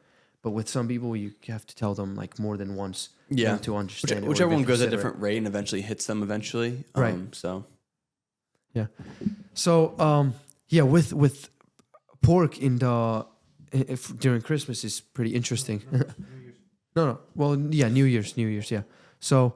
But with some people, you have to tell them like more than once. To understand which everyone goes at a different rate and eventually hits them eventually. Right. So. Yeah. So with pork in the during Christmas is pretty interesting. No. Well, yeah, New Year's, yeah. So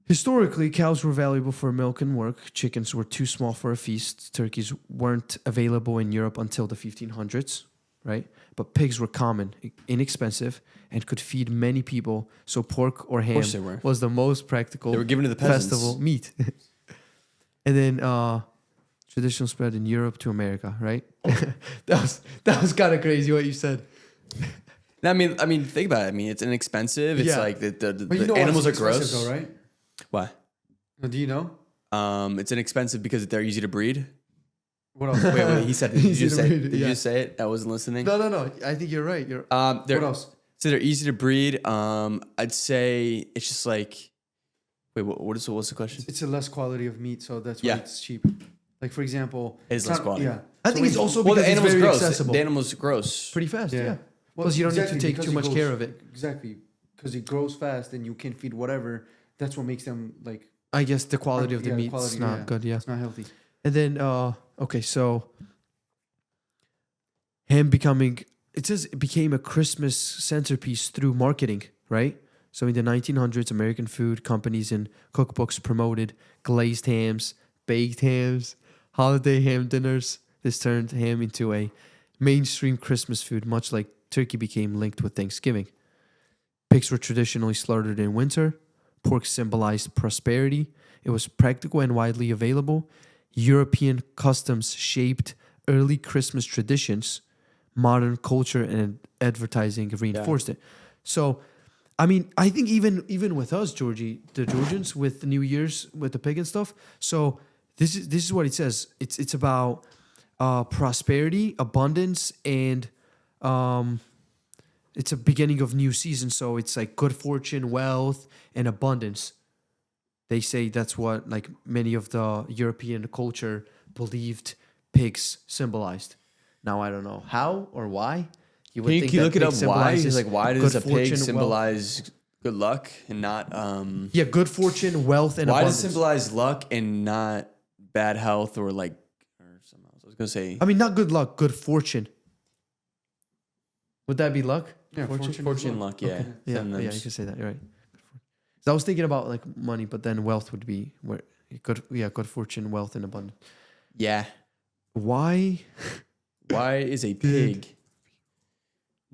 Historically, cows were valuable for milk and work. Chickens were too small for a feast. Turkeys weren't available in Europe until the 1500s, right? But pigs were common, inexpensive, and could feed many people. So pork or ham was the most practical. They were given to the peasants. Festival meat. And then traditional spread in Europe to America, right? that was kind of crazy what you said. I mean, think about it. I mean, it's inexpensive. It's like the animals are gross, though, right? Why? Do you know? It's inexpensive because they're easy to breed. What else? Wait. He said. Did you just say it? I wasn't listening. No. I think you're right. What else? So they're easy to breed. I'd say it's just like. Wait, what's the question? It's a less quality of meat, so that's why it's cheap. Like for example, it's less quality. Yeah, I think it's also because the animal's it's very gross. accessible. The animal's gross. Pretty fast. Yeah. Well, Plus, you don't need to take too much care of it. Exactly, because it grows fast and you can feed whatever. That's what makes them like. I guess the quality of the meat is not good. Yeah, it's not healthy. And then okay, so ham it became a Christmas centerpiece through marketing, right? So in the 1900s, American food companies and cookbooks promoted glazed hams, baked hams, holiday ham dinners. This turned ham into a mainstream Christmas food, much like turkey became linked with Thanksgiving. Pigs were traditionally slaughtered in winter. Pork symbolized prosperity. It was practical and widely available. European customs shaped early Christmas traditions. Modern culture and advertising reinforced it. So, I mean, I think even with us, Georgie, the Georgians, with the New Year's, with the pig and stuff. So this is what it says. It's about prosperity, abundance, and it's a beginning of new season. So it's like good fortune, wealth, and abundance. They say that's what like many of the European culture believed pigs symbolized. Now I don't know how or why. You would think you look it up? Why? Why does a pig symbolize good luck and not? Good fortune, wealth, and why abundance. does it symbolize luck and not bad health or something else? I was gonna say. I mean, not good luck, good fortune. Would that be luck? Yeah, fortune, luck. Yeah, okay. Yeah, you can say that. You're right. So I was thinking about like money, but then wealth would be where good fortune, wealth, and abundance. Yeah. Why is a pig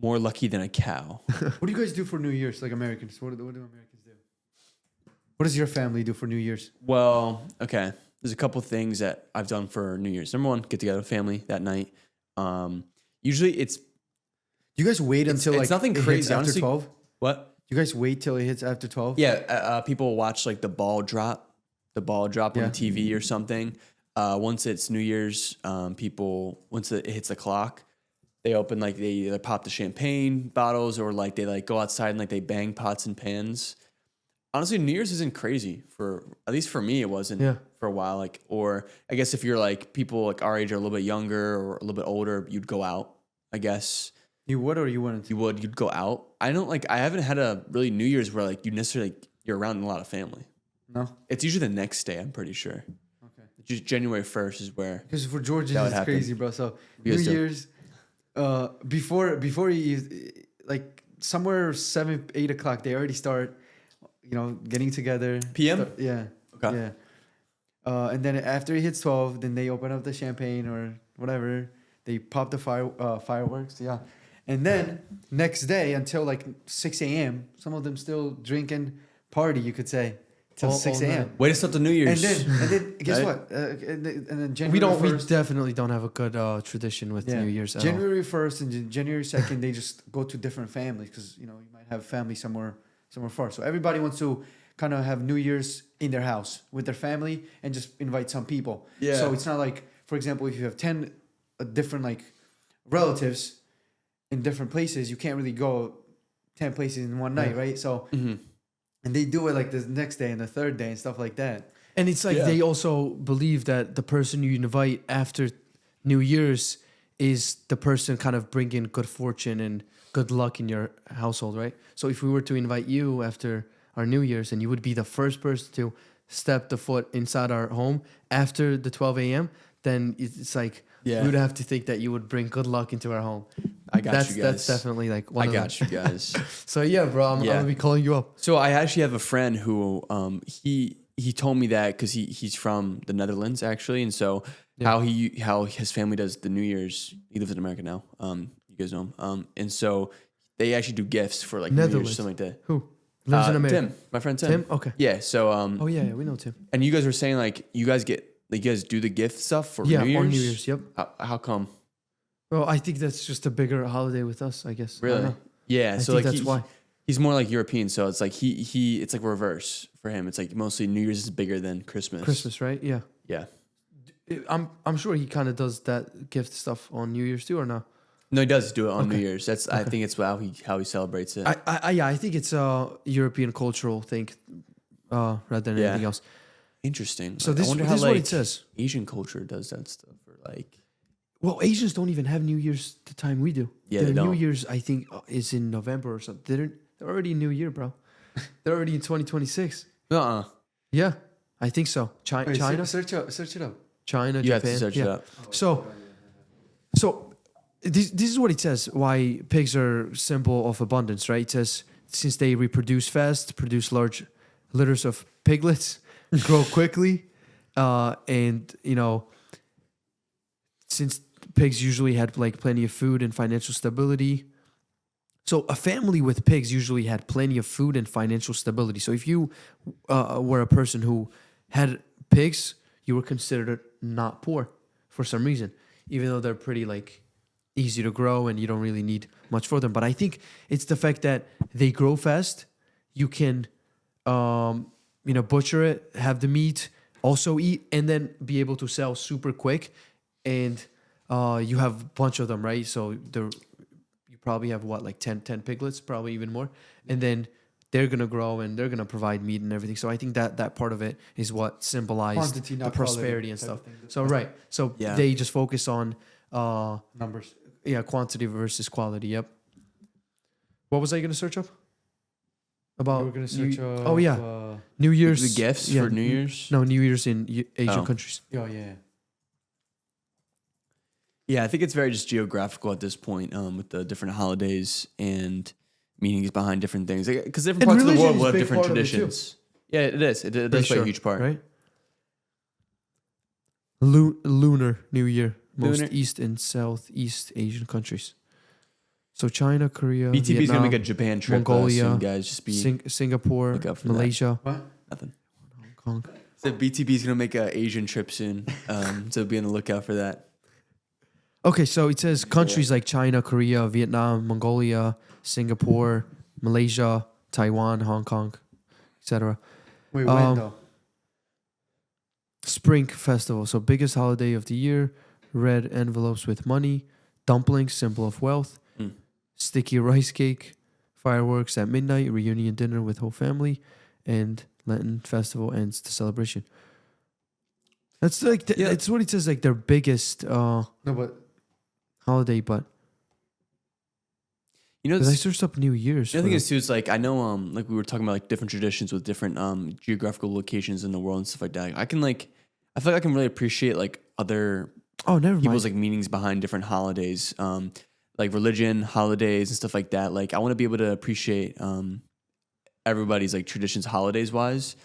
more lucky than a cow? What do you guys do for New Year's, like Americans? What do Americans do? What does your family do for New Year's? Well, okay. There's a couple things that I've done for New Year's. Number one, get together with family that night. Usually it's... Do you guys wait until it's nothing crazy after honestly. 12? What? You guys wait till it hits after 12? Yeah, people watch like the ball drop on TV or something. Once it's New Year's, once it hits the clock, they open they either pop the champagne bottles or they go outside and they bang pots and pans. Honestly, New Year's isn't crazy at least for me. It wasn't for a while. Or I guess if you're people our age or a little bit younger or a little bit older, you'd go out. I guess you would or you wouldn't. You'd go out. I don't I haven't had a really New Year's where you necessarily you're around a lot of family. No, it's usually the next day. I'm pretty sure. Just January 1st is where. Because for Georgians, it's crazy, bro. So New Year's, before you somewhere 7, 8 o'clock, they already start, getting together. PM. Okay. Yeah. And then after it hits 12, then they open up the champagne or whatever. They pop the fireworks. Yeah. And then next day until 6 a.m., some of them still drink and party. You could say. Till 6 a.m. Way to start the New Year's. And then guess what? And then January 1st. We definitely don't have a good tradition with New Year's. January 1st and January 2nd, they just go to different families because you might have family somewhere far. So everybody wants to kind of have New Year's in their house with their family and just invite some people. Yeah. So it's not for example, if you have 10 different relatives in different places, you can't really go 10 places in one night, right? So. Mm-hmm. And they do it the next day and the third day and stuff like that. And it's they also believe that the person you invite after New Year's is the person kind of bringing good fortune and good luck in your household, right? So if we were to invite you after our New Year's and you would be the first person to step the foot inside our home after the 12 a.m., then it's we would have to think that you would bring good luck into our home. I got that's you guys. that's definitely like one I of got you guys. So yeah, bro, I'm gonna be calling you up. So I actually have a friend who he told me that because he's from the Netherlands actually, and so how his family does the New Year's. He lives in America now. You guys know him. And so they actually do gifts for like New Year's, Netherlands. something like that. Who lives in America? Tim, my friend Tim. Tim? Okay. Yeah. So Oh yeah, we know Tim. and you guys were saying like you guys do the gift stuff for New Year's. On New Year's. Yep. How come? Well, I think that's just a bigger holiday with us, I guess. I don't Really? know. Yeah. I So think like that's why. he's more like European, so it's like he it's like reverse for him. It's like mostly New Year's is bigger than Christmas. Christmas, right? Yeah. Yeah. I'm sure he kind of does that gift stuff on New Year's too, or no? No, he does do it on Okay. New Year's. That's I think it's how he celebrates it. I think it's a European cultural thing, rather than anything else. Interesting. So Like, this I wonder is how, what like, it says. Asian culture does that stuff, or like Well, Asians don't even have New Year's the time we do. Yeah, Their they New don't. Year's, I think, is in November or something. They're already in New Year, bro. They're already in 2026. Yeah, I think so. China, Wait, search it up. China, you have Japan. to search it up. So this is what it says. Why pigs are symbol of abundance, right? It says since they reproduce fast, produce large litters of piglets, grow quickly, and since pigs usually had like plenty of food and financial stability. So a family with pigs usually had plenty of food and financial stability. So if you were a person who had pigs, you were considered not poor for some reason, even though they're pretty like easy to grow and you don't really need much for them. But I think it's the fact that they grow fast. You can, butcher it, have the meat, also eat, and then be able to sell super quick. And you have a bunch of them, right? So you probably have like 10 piglets, probably even more. And then they're going to grow and they're going to provide meat and everything. So I think that part of it is what symbolized Quantity, the not prosperity quality and type stuff. of thing. So, right. So they just focus on Numbers. quantity versus quality. Yep. What was I going to search up? About We're gonna search. New Year's. The gifts for New Year's? No, New Year's in Asian countries. Yeah. Yeah, I think it's very just geographical at this point, with the different holidays and meanings behind different things. Because different And parts of the religion world is will a have big different part of it too. traditions. Yeah, it is. It does Pretty play a sure, huge part. right? Lunar New Year, most Lunar- East and Southeast Asian countries. So China, Korea, BTB is Vietnam, going to make a Japan trip Mongolia, soon, guys. Just be Singapore, look out for that. Malaysia, What? nothing. Hong Kong. So BTB is going to make an Asian trip soon. So be on the lookout for that. Okay, so it says countries like China, Korea, Vietnam, Mongolia, Singapore, Malaysia, Taiwan, Hong Kong, etc. Wait, when though? Spring festival, so biggest holiday of the year. Red envelopes with money, dumplings, symbol of wealth, sticky rice cake, fireworks at midnight, reunion dinner with whole family, and Lenten festival ends the celebration. That's like it's what it says, like their biggest No, but holiday, but I searched up New Year's. The other thing is too, it's like I know, like we were talking about like different traditions with different geographical locations in the world and stuff like that. I feel like I can really appreciate like other people's like meanings behind different holidays, like religion, holidays, and stuff like that. Like I want to be able to appreciate everybody's like traditions, holidays wise,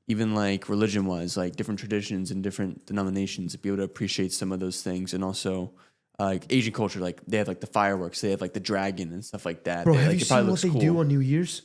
even like religion wise, like different traditions and different denominations. Be able to appreciate some of those things, and also. Like Asian culture, like they have like the fireworks, they have like the dragon and stuff like that. Bro, they, have like, you it probably seen what looks they cool. do on New Year's?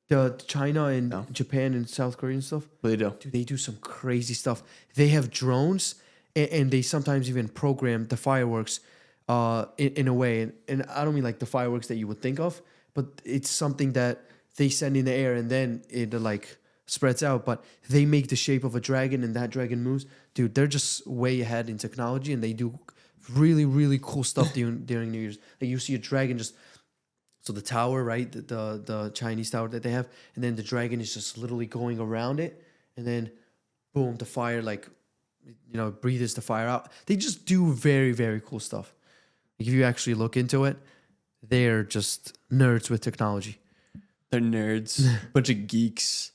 The China and Japan and South Korea and stuff. What they do? Dude, they do some crazy stuff. They have drones, and they sometimes even program the fireworks in a way. And I don't mean like the fireworks that you would think of, but it's something that they send in the air and then it like spreads out. But they make the shape of a dragon and that dragon moves. Dude, they're just way ahead in technology, and they do really, really cool stuff during New Year's. Like you see a dragon just, so the tower, right, the Chinese tower that they have, and then the dragon is just literally going around it, and then boom, the fire breathes the fire out. They just do very, very cool stuff. Like if you actually look into it, they're just nerds with technology. They're nerds, bunch of geeks.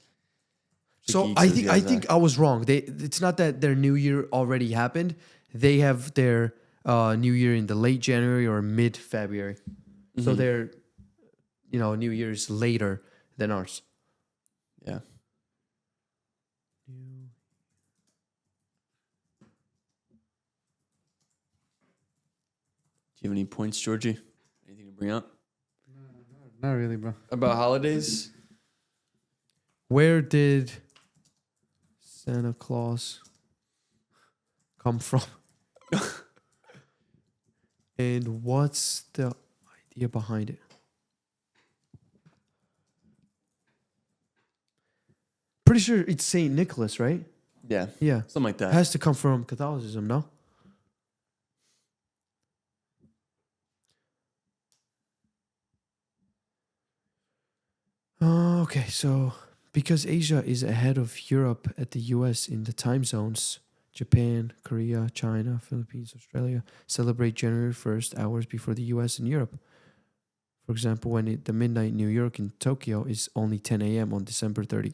So I think I was wrong. It's not that their New Year already happened. They have their New Year in the late January or mid February. So Mhm. they're, New Year's later than ours. Yeah. Do you have any points, Georgie? Anything to bring up Not really, bro. about holidays? Where did Santa Claus come from? And what's the idea behind it? Pretty sure it's Saint Nicholas, right? Yeah. Yeah. Something like It that. has to come from Catholicism, no? Okay, so because Asia is ahead of Europe at the US in the time zones, Japan, Korea, China, Philippines, Australia celebrate January 1st hours before the US and Europe. For example, the midnight New York and Tokyo is only 10 a.m. on December 30.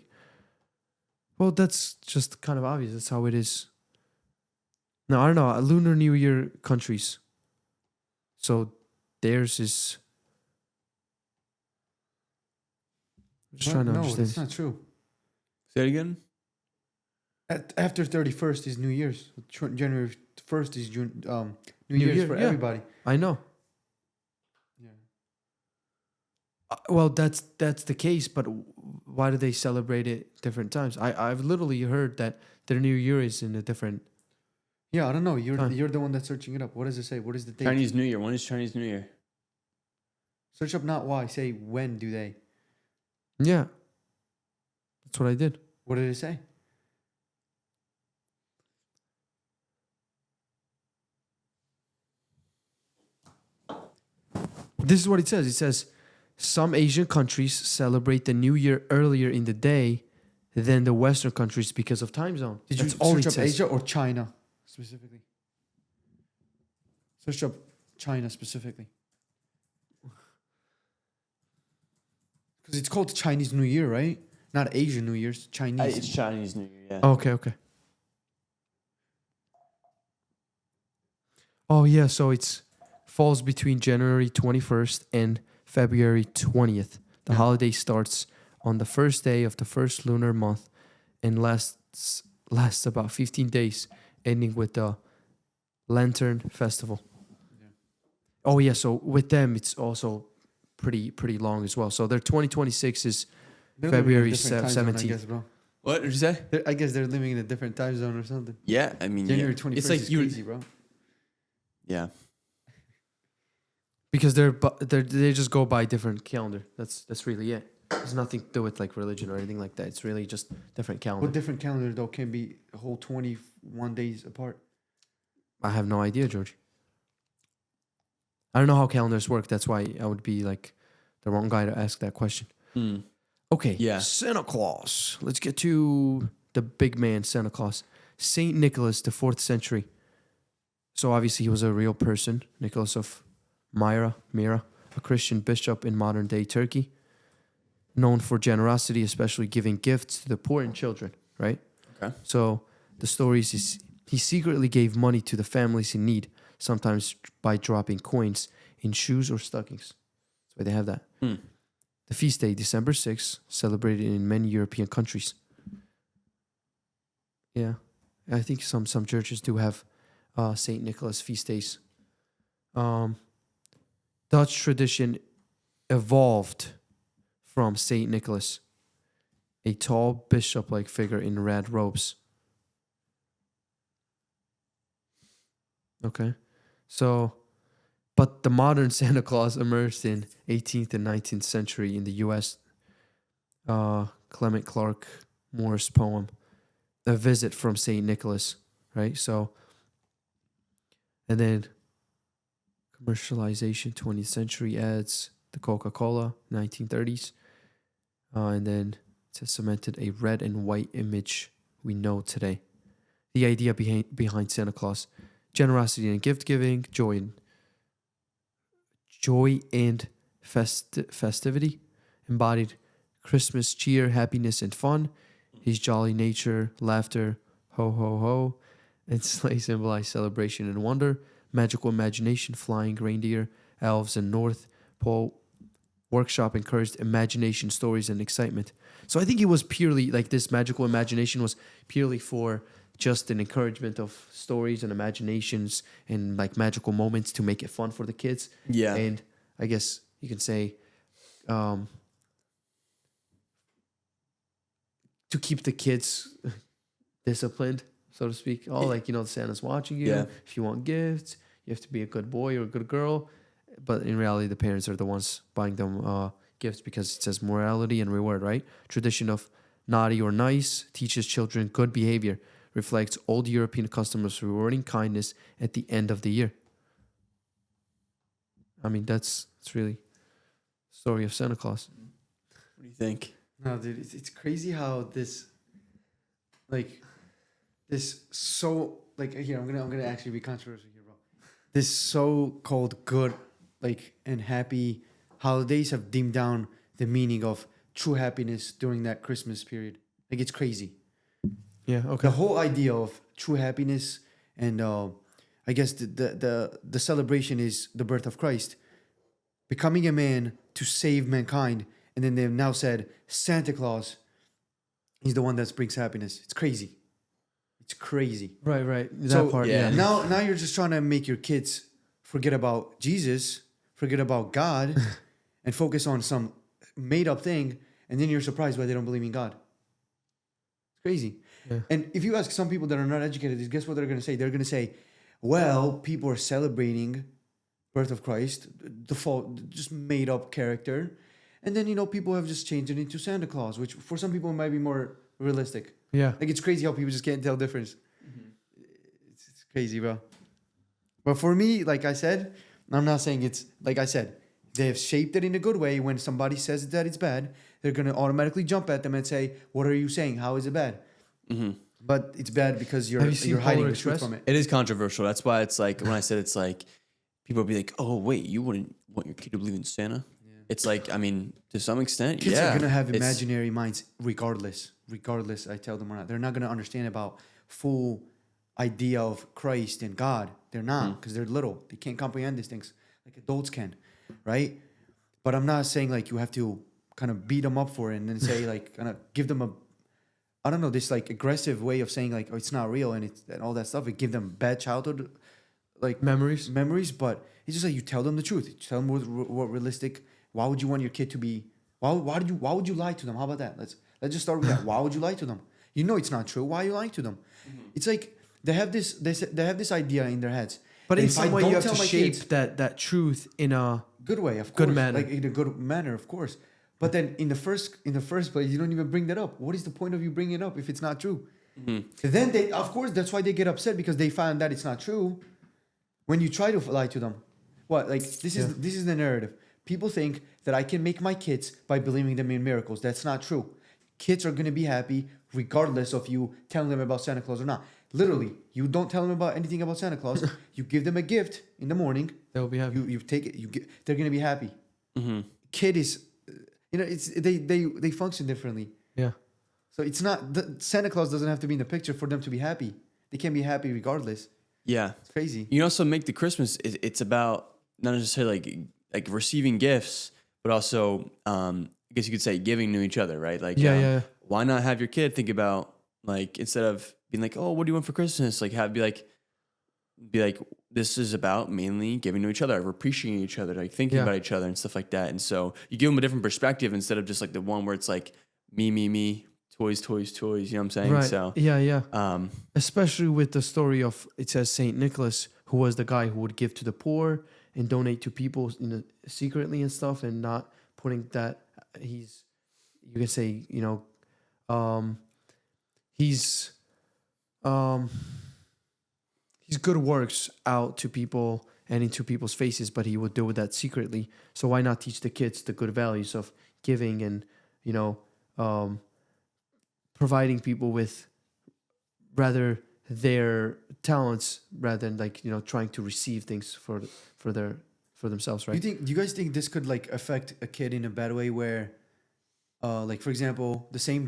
Well, that's just kind of obvious. That's how it is. No, I don't know. Lunar New Year countries. So theirs is. I'm just trying to No, understand. that's not true. Say it again. After 31st is New Year's. January 1st is New New Year's Year, for yeah. everybody. I know. Yeah. Well, that's the case, but why do they celebrate it different times? I've literally heard that their New Year is in a different. Yeah, I don't know. Time. You're the one that's searching it up. What does it say? What is the date? Chinese New Year. When is Chinese New Year? Search up not why. Say when do they? Yeah, that's what I did. What did it say? This is what it says. It says some Asian countries celebrate the New Year earlier in the day than the Western countries because of time zone. Did That's you all search it up says. Asia or China specifically? Search up China specifically. Because it's called Chinese New Year, right? Not Asian New Year's, Chinese. It's Chinese New Year. Yeah. Okay. Oh yeah, so it's falls between January 21st and February 20th. The Yeah. holiday starts on the first day of the first lunar month and lasts about 15 days, ending with the Lantern Festival. Yeah. Oh yeah, so with them it's also pretty long as well. So their 2026 is They're living in a February different time zone, I 17th. guess, bro. What did you say? I guess they're living in a different time zone or something. Yeah. I mean, January yeah. 21st It's like is you. crazy, bro. Yeah. Because they just go by different calendar. That's really it. There's nothing to do with like religion or anything like that. It's really just different calendar. What different calendar, though, can be a whole 21 days apart? I have no idea, George. I don't know how calendars work. That's why I would be like the wrong guy to ask that question. Hmm. Okay. Yeah. Santa Claus. Let's get to the big man, Santa Claus. Saint Nicholas, the 4th century. So obviously he was a real person. Nicholas of Myra, a Christian bishop in modern day Turkey. Known for generosity, especially giving gifts to the poor and children, right? Okay. So the stories is he secretly gave money to the families in need, sometimes by dropping coins in shoes or stockings. That's why they have that. Hmm. The feast day, December 6th, celebrated in many European countries. Yeah, I think some churches do have Saint Nicholas feast days. Dutch tradition evolved from Saint Nicholas, a tall bishop-like figure in red robes. Okay, so, but the modern Santa Claus emerged in 18th and 19th century in the U.S. Clement Clark Moore's poem, "A Visit from Saint Nicholas," right? So, and then commercialization, 20th century adds the Coca-Cola, 1930s, and then it cemented a red and white image we know today. The idea behind Santa Claus: generosity and gift giving, joy and festivity, embodied Christmas cheer, happiness, and fun. His jolly nature, laughter, ho ho ho, and sleigh symbolize celebration and wonder. magical imagination, flying reindeer, elves, and North Pole workshop encouraged imagination, stories, and excitement. So I think it was purely like this magical imagination was purely for just an encouragement of stories and imaginations and like magical moments to make it fun for the kids. Yeah. And I guess you can say to keep the kids disciplined, so to speak. Oh, like, Santa's watching you. Yeah. If you want gifts, you have to be a good boy or a good girl. But in reality, the parents are the ones buying them gifts because it says morality and reward, right? Tradition of naughty or nice teaches children good behavior, reflects old European customs rewarding kindness at the end of the year. I mean, it's really story of Santa Claus. What do you think? No, dude, it's crazy how this so like here I'm gonna actually be controversial here, bro. This so-called good and happy holidays have dimmed down the meaning of true happiness during that Christmas period. Like, it's crazy. Yeah. Okay. The whole idea of true happiness and I guess the celebration is the birth of Christ, becoming a man to save mankind, and then they've now said Santa Claus, he's the one that brings happiness. It's crazy. It's crazy. Right. That So, part. yeah. Yeah. Now you're just trying to make your kids forget about Jesus, forget about God, and focus on some made up thing, and then you're surprised why they don't believe in God. It's crazy. Yeah. And if you ask some people that are not educated, guess what they're going to say? They're going to say, well, people are celebrating birth of Christ, just made up character. And then, people have just changed it into Santa Claus, which for some people might be more realistic. Yeah. Like, it's crazy how people just can't tell difference. It's crazy, bro. But for me, like I said, I'm not saying it's, like I said, they have shaped it in a good way. When somebody says that it's bad, they're going to automatically jump at them and say, what are you saying? How is it bad? Mm-hmm. But it's bad because Have you seen you're hiding Polar the truth Express? from it. It is controversial. That's why it's like, when I said it's like, people will be like, oh, wait, you wouldn't want your kid to believe in Santa? Yeah. It's like, I mean, to some extent, Kids yeah. are going to have imaginary minds regardless, I tell them or not. They're not going to understand about full idea of Christ and God. They're not, because they're little. They can't comprehend these things like adults can, right? But I'm not saying like you have to kind of beat them up for it and then say like kind of give them this like aggressive way of saying like, oh, it's not real and all that stuff. It give them bad childhood like Memories. But it's just like you tell them the truth. You tell them what realistic. Why would you want your kid to be? Why would you lie to them? How about that? Let's just start with that. Why would you lie to them? You know it's not true. Why are you lying to them? Mm-hmm. It's like they have this idea in their heads. But in some way, you have to tell my shape kids- that truth in a good way, of good course, manner. like in a good manner, of course. But then in the first place, you don't even bring that up. What is the point of you bringing it up if it's not true? Mm-hmm. Then they, of course, that's why they get upset because they find that it's not true. When you try to lie to them, this is the narrative. People think that I can make my kids by believing them in miracles. That's not true. Kids are gonna be happy regardless of you telling them about Santa Claus or not. Literally, you don't tell them about anything about Santa Claus. You give them a gift in the morning. They'll be happy. You take it. They're gonna be happy. Mm-hmm. Kid is, they function differently. Yeah. So it's not Santa Claus doesn't have to be in the picture for them to be happy. They can be happy regardless. Yeah. It's crazy. You also make the Christmas, it's about not necessarily like receiving gifts, but also, I guess you could say giving to each other, right? Like, Yeah. Why not have your kid think about, like, instead of being like, oh, what do you want for Christmas? Like, be like, this is about mainly giving to each other, appreciating each other, like thinking about each other and stuff like that. And so you give them a different perspective instead of just like the one where it's like me, toys. You know what I'm saying? Right. So Yeah. Especially with the story of, it says Saint Nicholas, who was the guy who would give to the poor and donate to people secretly and stuff, and not putting that you can say, he's good works out to people and into people's faces, but he would do that secretly. So why not teach the kids the good values of giving and, providing people with rather their talents rather than trying to receive things for themselves, right? Do you guys think this could like affect a kid in a bad way where like for example the same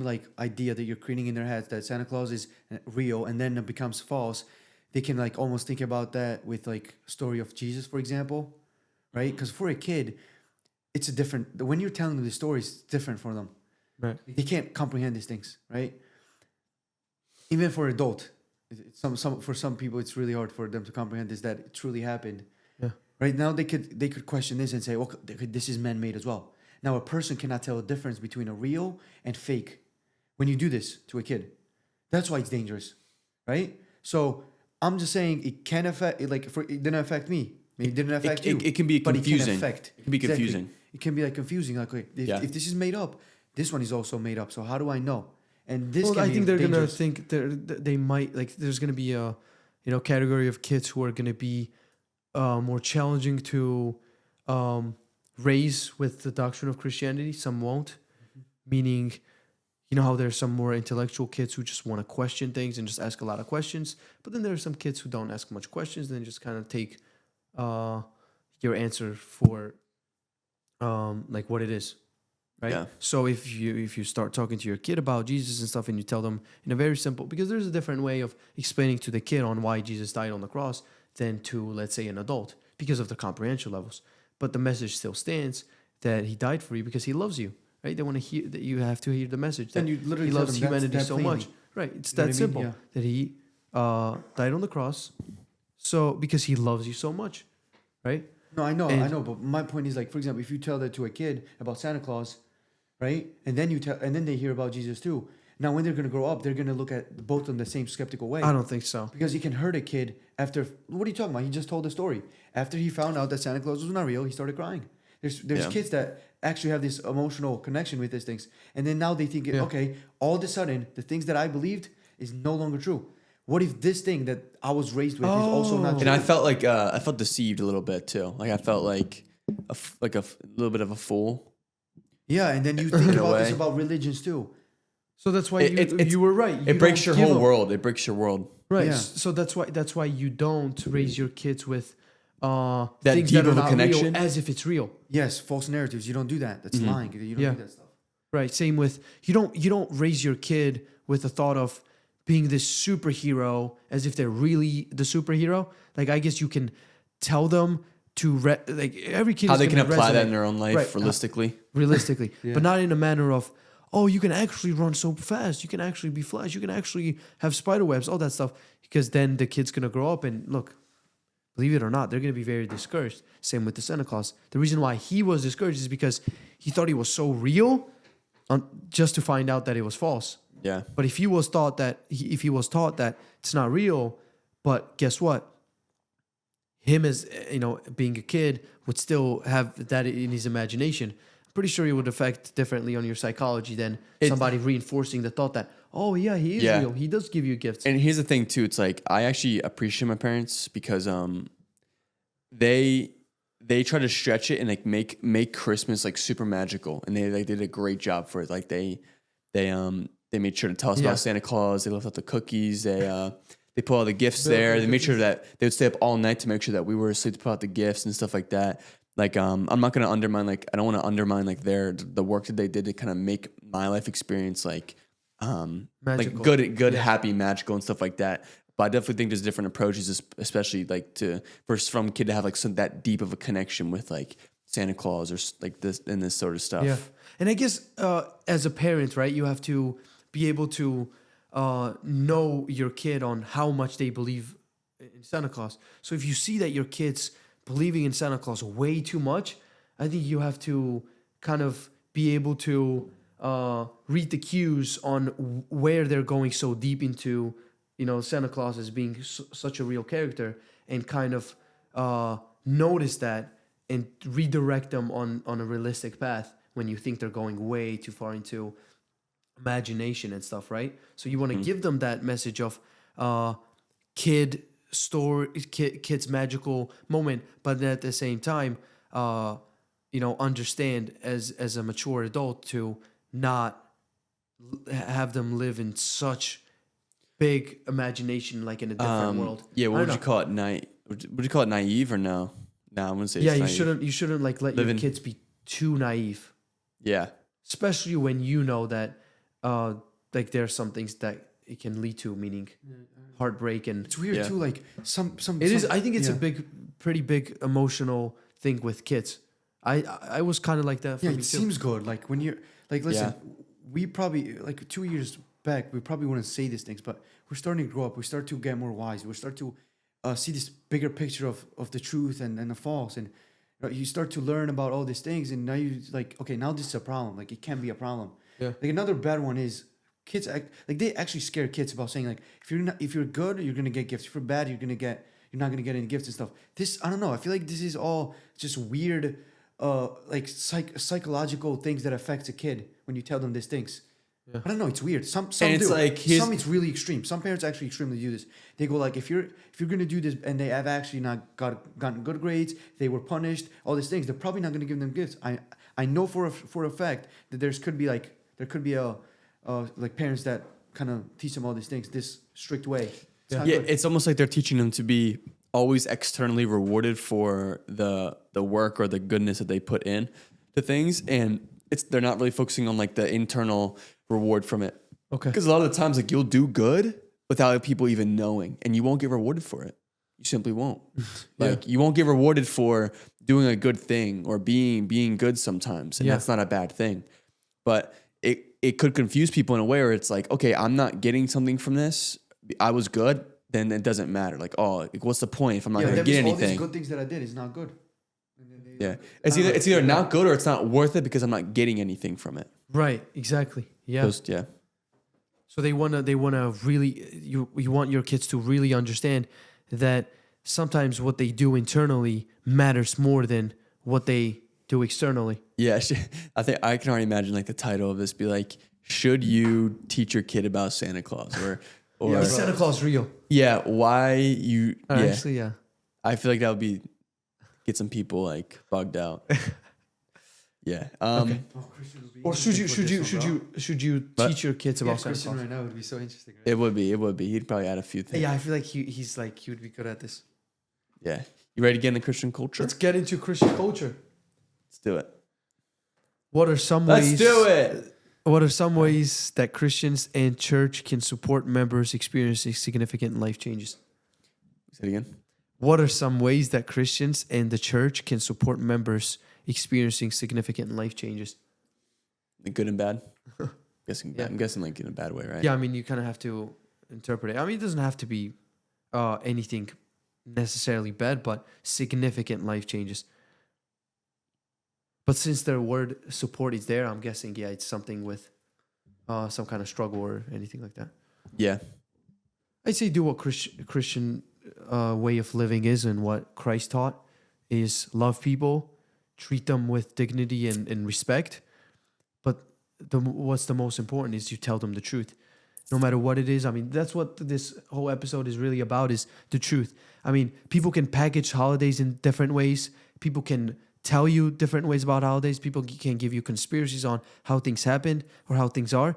like idea that you're creating in their heads that Santa Claus is real and then it becomes false, they can like almost think about that with like story of Jesus, for example, right? Because for a kid, it's a different. When you're telling them the story, it's different for them. Right. They can't comprehend these things, right? Even for adult, for some people, it's really hard for them to comprehend this, that it truly happened. Yeah. Right now, they could question this and say, "Well, this is man-made as well." Now, a person cannot tell the difference between a real and fake when you do this to a kid. That's why it's dangerous, right? So I'm just saying it can affect. It didn't affect me. Maybe it didn't affect you. It can be confusing. But it can be confusing. Exactly. It can be like confusing. Like, wait, if this is made up, this one is also made up. So how do I know? And this. Well, I think they're dangerous. gonna think they might like. There's gonna be a, category of kids who are gonna be more challenging to raise with the doctrine of Christianity. Some won't, meaning, how there's some more intellectual kids who just want to question things and just ask a lot of questions. But then there are some kids who don't ask much questions and just kind of take your answer for like what it is. Right. Yeah. So if you start talking to your kid about Jesus and stuff, and you tell them in a very simple, because there's a different way of explaining to the kid on why Jesus died on the cross than to, let's say, an adult, because of the comprehension levels. But the message still stands that he died for you because he loves you. Right? They want to hear that. You have to hear the message that you literally he tell loves them humanity that so plainly. much. Right? It's You know that what I mean? simple, Yeah. that he died on the cross, so because he loves you so much. Right? No, I know. But my point is, like, for example, if you tell that to a kid about Santa Claus, right, and then they hear about Jesus too. Now, when they're gonna grow up, they're gonna look at both in the same skeptical way. I don't think so. Because you can hurt a kid after. What are you talking about? He just told the story. After he found out that Santa Claus was not real, he started crying. There's kids that actually have this emotional connection with these things, and then now they think, okay, all of a sudden the things that I believed is no longer true. What if this thing that I was raised with is also not true? And I felt deceived a little bit too. Like I felt like a little bit of a fool. Yeah, and then you think about this about religions too. So that's why you were right. It breaks your whole world. It breaks your world. Right. Yeah. So that's why you don't raise your kids with that things deep that are of a not connection real as if it's real. Yes, false narratives. You don't do that. That's lying. You don't do that stuff. Right. Same with you don't raise your kid with the thought of being this superhero as if they're really the superhero. Like, I guess you can tell them to like every kid how is they can apply resonate. that in their own life, right. realistically. Yeah. But not in a manner of, oh, you can actually run so fast, you can actually be Flash, you can actually have spider webs, all that stuff. Because then the kid's gonna grow up and look, believe it or not, they're gonna be very discouraged. Same with the Santa Claus. The reason why he was discouraged is because he thought he was so real, just to find out that it was false. Yeah. But if he was taught that it's not real, but guess what? Him as being a kid would still have that in his imagination. I'm pretty sure it would affect differently on your psychology than somebody reinforcing the thought that, oh yeah, he is real. He does give you gifts. And here's the thing too. It's like I actually appreciate my parents because they try to stretch it and like make Christmas like super magical, and they did a great job for it. Like they made sure to tell us about Santa Claus. They left out the cookies. They put all the gifts there. They made sure that they would stay up all night to make sure that we were asleep to put out the gifts and stuff like that. Like, I'm not going to undermine, like, I don't want to undermine, like, the work that they did to kind of make my life experience, like magical. Like good, happy, magical and stuff like that. But I definitely think there's different approaches, especially, like, from a kid to have, like, that deep of a connection with, like, Santa Claus or, like, this and this sort of stuff. Yeah. And I guess as a parent, right, you have to be able to know your kid on how much they believe in Santa Claus. So if you see that your kid's believing in Santa Claus way too much, I think you have to kind of be able to read the cues on where they're going so deep into, Santa Claus as being such a real character, and kind of notice that and redirect them on a realistic path when you think they're going way too far into imagination and stuff, right? So you want to give them that message of kid's magical moment, but then at the same time, understand as a mature adult to not have them live in such big imagination, like in a different world. Yeah, what would you call it? Would you call it naive or no? No, I wouldn't say. Yeah, you shouldn't like let your kids be too naive. Yeah, especially when you know that like there are some things that it can lead to, meaning heartbreak. And it's weird too. Like some. It is. I think it's a pretty big emotional thing with kids. I was kind of like that. For me it seems good. Like when you're like, listen, we probably like 2 years back, we probably wouldn't say these things, but we're starting to grow up. We start to get more wise. We start to see this bigger picture of the truth and the false, and you start to learn about all these things. And now you like, okay, now this is a problem. Like it can be a problem. Yeah. Like another bad one is kids like they actually scare kids about saying like if you're good you're gonna get gifts. If you're bad you're not gonna get any gifts and stuff. This I don't know. I feel like this is all just weird like psychological things that affect a kid when you tell them these things. Yeah. I don't know. It's weird. Some and it's do. Like some it's really extreme. Some parents actually extremely do this. They go like if you're gonna do this and they have actually not gotten good grades, they were punished, all these things. They're probably not gonna give them gifts. I know for a fact that there could be a like parents that kind of teach them all these things this strict way. It's almost like they're teaching them to be always externally rewarded for the work or the goodness that they put in to things, and they're not really focusing on like the internal reward from it. Okay. Because a lot of the times like you'll do good without people even knowing, and you won't get rewarded for it. You simply won't. Like you won't get rewarded for doing a good thing or being good sometimes, and that's not a bad thing. But it could confuse people in a way where it's like, okay, I'm not getting something from this. I was good, then it doesn't matter. Like, what's the point if I'm not going to get anything? All these good things that I did is not good. It's either not good or it's not worth it because I'm not getting anything from it. Right. Exactly. Yeah. So they wanna really you want your kids to really understand that sometimes what they do internally matters more than what they do externally. Yeah, I think I can already imagine like the title of this be like, should you teach your kid about Santa Claus or is Santa Claus real? Yeah, why you? Actually, yeah. I feel like that would get some people like bugged out. Yeah. Okay. Or should you teach your kids about Santa Claus? Right now would be so interesting. Right? It would be. He'd probably add a few things. Yeah, I feel like he would be good at this. Yeah. You ready to get into Christian culture? Let's get into Christian culture. Let's do it. What are some ways? Let's do it. What are some ways that Christians and church can support members experiencing significant life changes? Say it again. What are some ways that Christians and the church can support members experiencing significant life changes? The good and bad? I'm guessing like in a bad way, right? Yeah, I mean, you kind of have to interpret it. I mean, it doesn't have to be anything necessarily bad, but significant life changes. But since the word support is there, I'm guessing, it's something with some kind of struggle or anything like that. Yeah. I'd say do what Christian way of living is and what Christ taught is love people, treat them with dignity and respect. But what's the most important is you tell them the truth. No matter what it is. I mean, that's what this whole episode is really about, is the truth. I mean, people can package holidays in different ways. People can tell you different ways about holidays. People can give you conspiracies on how things happened or how things are.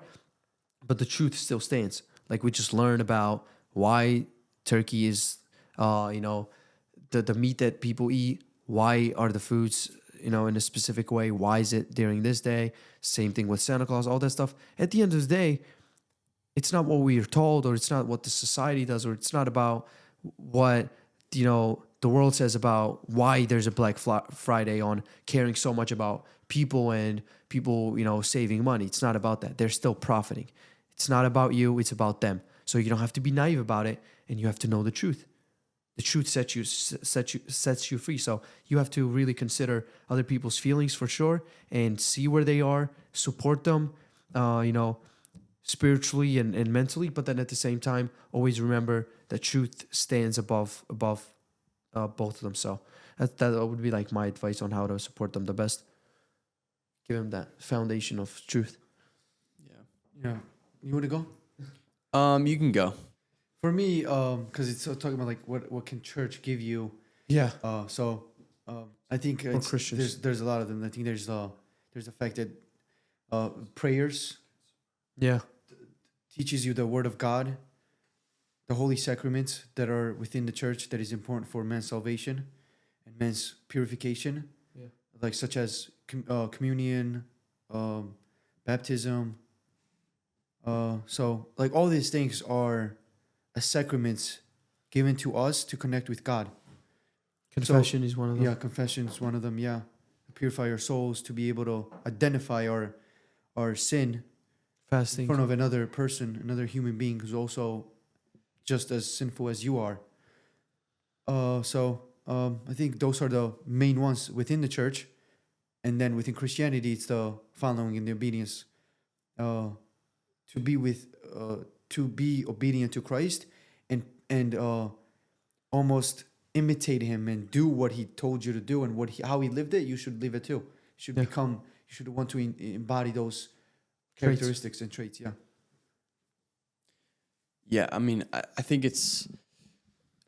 But the truth still stands. Like we just learned about why turkey is, the meat that people eat. Why are the foods, in a specific way? Why is it during this day? Same thing with Santa Claus, all that stuff. At the end of the day, it's not what we are told, or it's not what the society does, or it's not about what, the world says about why there's a Black Friday on caring so much about people and people, saving money. It's not about that. They're still profiting. It's not about you. It's about them. So you don't have to be naive about it, and you have to know the truth. The truth sets you free. So you have to really consider other people's feelings for sure, and see where they are, support them, spiritually and mentally. But then at the same time, always remember that truth stands above both of them. So that would be like my advice on how to support them the best. Give them that foundation of truth. Yeah. You want to go? You can go. For me, because it's talking about like what can church give you? Yeah. I think there's a lot of them. I think there's the fact that prayers. Yeah. Teaches you the word of God, the holy sacraments that are within the church that is important for man's salvation and man's purification. Yeah. Like such as communion, baptism, So like all these things are a sacraments given to us to connect with God. Confession is one of them. Yeah, confession is one of them. Yeah, purify our souls to be able to identify our sin Fasting. in front of another person, another human being who's also just as sinful as you are. I think those are the main ones within the church, and then within Christianity, it's the following and the obedience. To be obedient to Christ and almost imitate him and do what he told you to do and how he lived it. You should live it too. You should want to embody those characteristics and traits. Yeah. Yeah, I mean, I think it's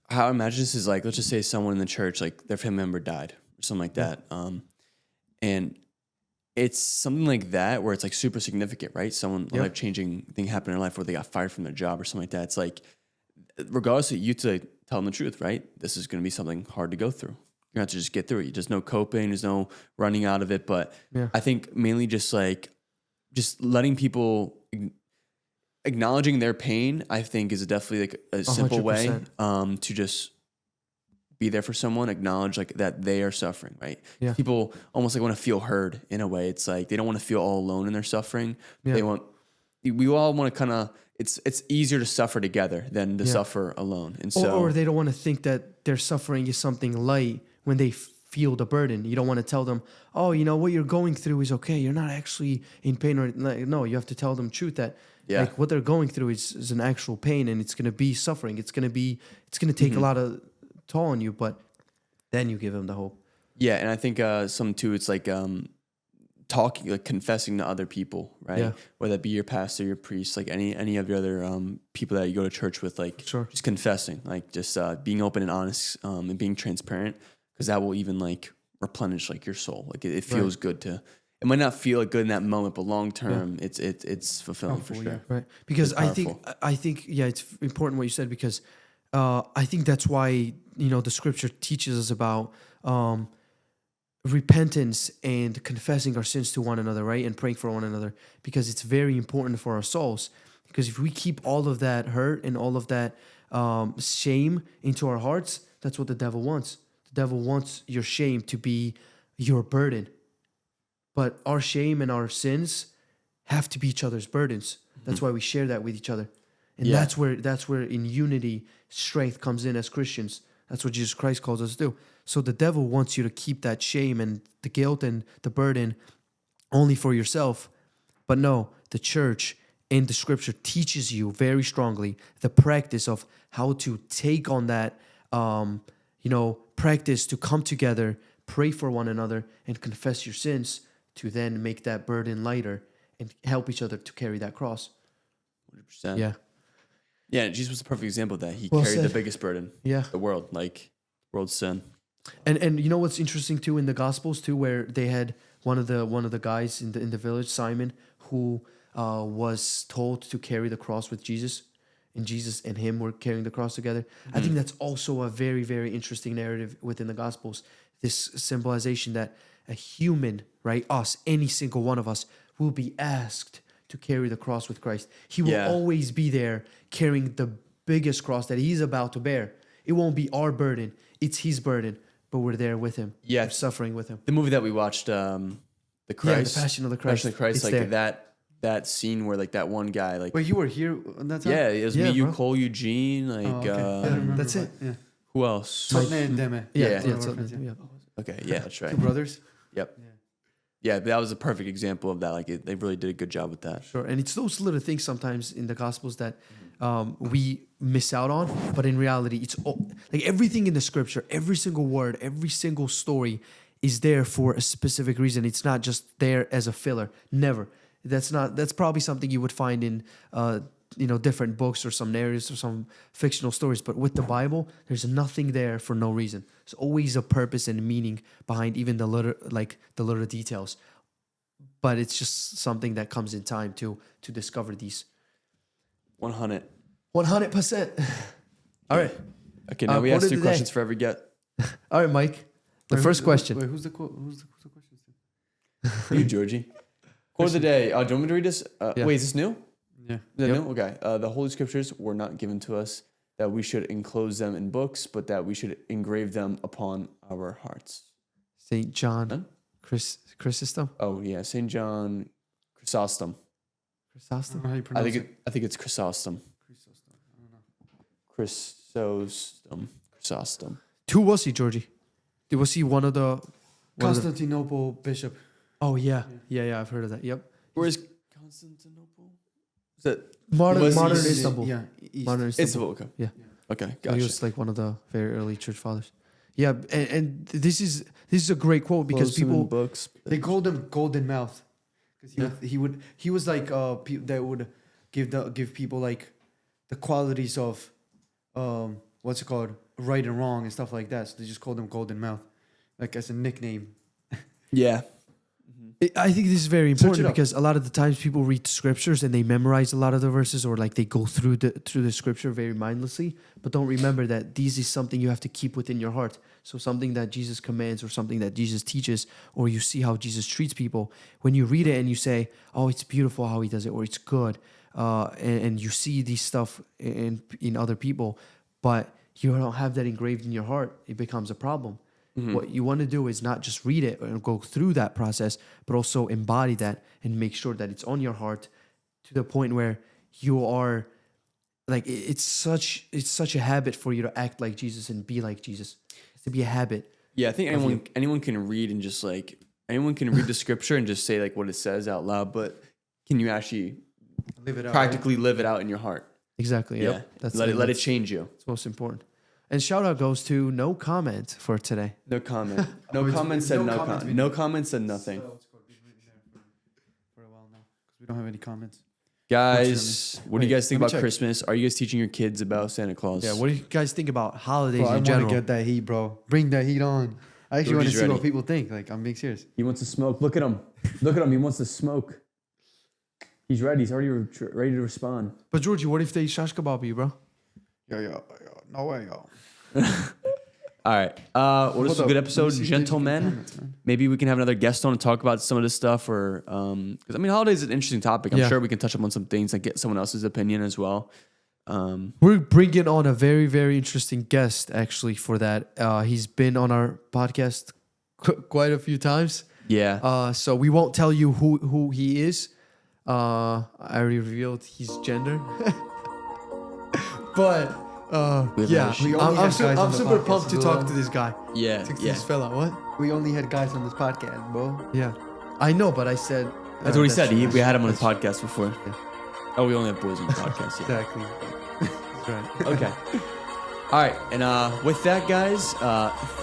how I imagine this is like, let's just say someone in the church, like their family member died or something like that. And it's something like that where it's like super significant, right? Someone, a life-changing thing happened in their life where they got fired from their job or something like that. It's like, regardless of you to tell them the truth, right? This is going to be something hard to go through. You're going to have to just get through it. There's no coping. There's no running out of it. But I think mainly just letting people acknowledging their pain, I think is definitely like a simple 100%. way to just be there for someone, acknowledge like that they are suffering, right? Yeah. People almost like want to feel heard in a way. It's like they don't want to feel all alone in their suffering. We all want to kind of, it's easier to suffer together than to suffer alone. And so, or they don't want to think that their suffering is something light when they feel the burden. You don't want to tell them, oh, you know, what you're going through is okay. You're not actually in pain. No, you have to tell them the truth that like what they're going through is an actual pain, and it's going to be suffering. It's going to take a lot of toll on you, but then you give them the hope. Yeah. And I think some too, it's like talking, like confessing to other people, right? Yeah. Whether that be your pastor, your priest, like any of your other people that you go to church with, like just confessing, like just being open and honest and being transparent, because that will even like replenish like your soul. Like it feels good to. It might not feel good in that moment, but long term, it's fulfilling for sure. Yeah. Right? Because I think it's important what you said, because I think that's why the scripture teaches us about repentance and confessing our sins to one another, right, and praying for one another, because it's very important for our souls. Because if we keep all of that hurt and all of that shame into our hearts, that's what the devil wants. The devil wants your shame to be your burden. But our shame and our sins have to be each other's burdens. That's why we share that with each other. And that's where in unity, strength comes in as Christians. That's what Jesus Christ calls us to do. So the devil wants you to keep that shame and the guilt and the burden only for yourself. But no, the church in the scripture teaches you very strongly the practice of how to take on that, practice to come together, pray for one another, and confess your sins, to then make that burden lighter and help each other to carry that cross. 100%. Yeah. Yeah, Jesus was the perfect example of that. He carried the biggest burden. Yeah. The world, like world's sin. And you know what's interesting too in the Gospels too, where they had one of the guys in the village, Simon, who was told to carry the cross with Jesus, and Jesus and him were carrying the cross together. I think that's also a very, very interesting narrative within the Gospels. This symbolization that a human, right, us, any single one of us, will be asked to carry the cross with Christ. He will always be there carrying the biggest cross that he's about to bear. It won't be our burden. It's his burden, but we're there with him. Yeah. We're suffering with him. The movie that we watched, The Christ. The Passion of the Christ. Passion of the Christ, like there. That scene where like that one guy, like... Wait, you were here on that time? Yeah, it was me, you, Cole, Eugene, like... that's it. Yeah. Who else? Yeah. Okay, yeah, that's right. Two brothers? Yep. Yeah, but that was a perfect example of that. Like they really did a good job with that. Sure, and it's those little things sometimes in the Gospels that we miss out on, but in reality, it's like everything in the Scripture, every single word, every single story is there for a specific reason. It's not just there as a filler. Never. That's probably something you would find in different books or some narratives or some fictional stories. But with the Bible, there's nothing there for no reason. There's always a purpose and meaning behind even the little details. But it's just something that comes in time to discover these. 100%. All right. Okay, now we ask 2 questions for every get. All right, Mike. The first question. Wait, who's the question? You, Georgie. Quote of the day. Do you want me to read this? Wait, is this new? Yeah. No? Okay. The Holy Scriptures were not given to us that we should enclose them in books, but that we should engrave them upon our hearts. St. John Huh? Chrysostom? Oh, yeah. St. John Chrysostom. Chrysostom? How you pronounce it? I think it's Chrysostom. Chrysostom. I don't know. Chrysostom. Who was he, Georgie? Was he one of the... Constantinople bishop. Oh, yeah. Yeah, I've heard of that. Yep. Where is Constantinople? Is that Modern East- Istanbul. Yeah. East. Modern Istanbul. Istanbul? Okay. Yeah. Okay, So gotcha. he was like one of the very early church fathers. Yeah, and this is a great quote because Close them in people... books. They called him Golden Mouth because he was like that would give people like the qualities of what's it called, right and wrong and stuff like that. So they just called him Golden Mouth, like as a nickname. Yeah. I think this is very Search important it up. because a lot of the times people read scriptures and they memorize a lot of the verses, or like they go through the scripture very mindlessly, but don't remember that this is something you have to keep within your heart. So something that Jesus commands or something that Jesus teaches, or you see how Jesus treats people, when you read it and you say, oh, it's beautiful how he does it, or it's good, and you see these stuff in other people, but you don't have that engraved in your heart, it becomes a problem. Mm-hmm. What you want to do is not just read it and go through that process, but also embody that and make sure that it's on your heart to the point where you are like, it's such a habit for you to act like Jesus and be like Jesus. It's to be a habit. Yeah, I think anyone can read and just like anyone can read the scripture and just say like what it says out loud, but can you actually Live it out. practically live it out in your heart? Exactly. Yeah. Yep. Let it change you. That's most important. And shout out goes to no comment for today. No comment. No comment said no comment. No comment said nothing. So it's going to be written there for a while now because we don't have any comments. Guys, what do you Wait, guys think let me about check. Christmas? Are you guys teaching your kids about Santa Claus? Yeah. What do you guys think about holidays Bro, I in want to general? get that heat, bro. Bring that heat on. I actually want to Georgie's see what ready. people think. Like, I'm being serious. He wants to smoke. Look at him. Look at him. He wants to smoke. He's ready. He's already ready to respond. But Georgie, what if they shash kebab you, bro? Yo. No way, yo. All right. Well, this was a good episode, gentlemen. Comments, man. Maybe we can have another guest on and talk about some of this stuff, or because I mean, holidays is an interesting topic. I'm Yeah. sure we can touch up on some things and get someone else's opinion as well. We're bringing on a very, very interesting guest actually for that. He's been on our podcast quite a few times. Yeah. So we won't tell you who he is. I already revealed his gender. But yeah, We only have guys on I'm the super podcast, pumped to bro. talk to this guy. Yeah. To Yeah. this fella. What? We only had guys on this podcast, bro. Yeah. I know, but I said... That's what he said. We had him on his that's- podcast before. Yeah. Oh, we only have boys on the podcast. Yeah. Exactly. That's right. Okay. All right. And with that, guys,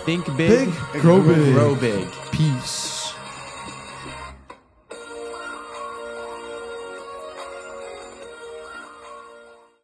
think big, Big, grow big. grow big. Peace.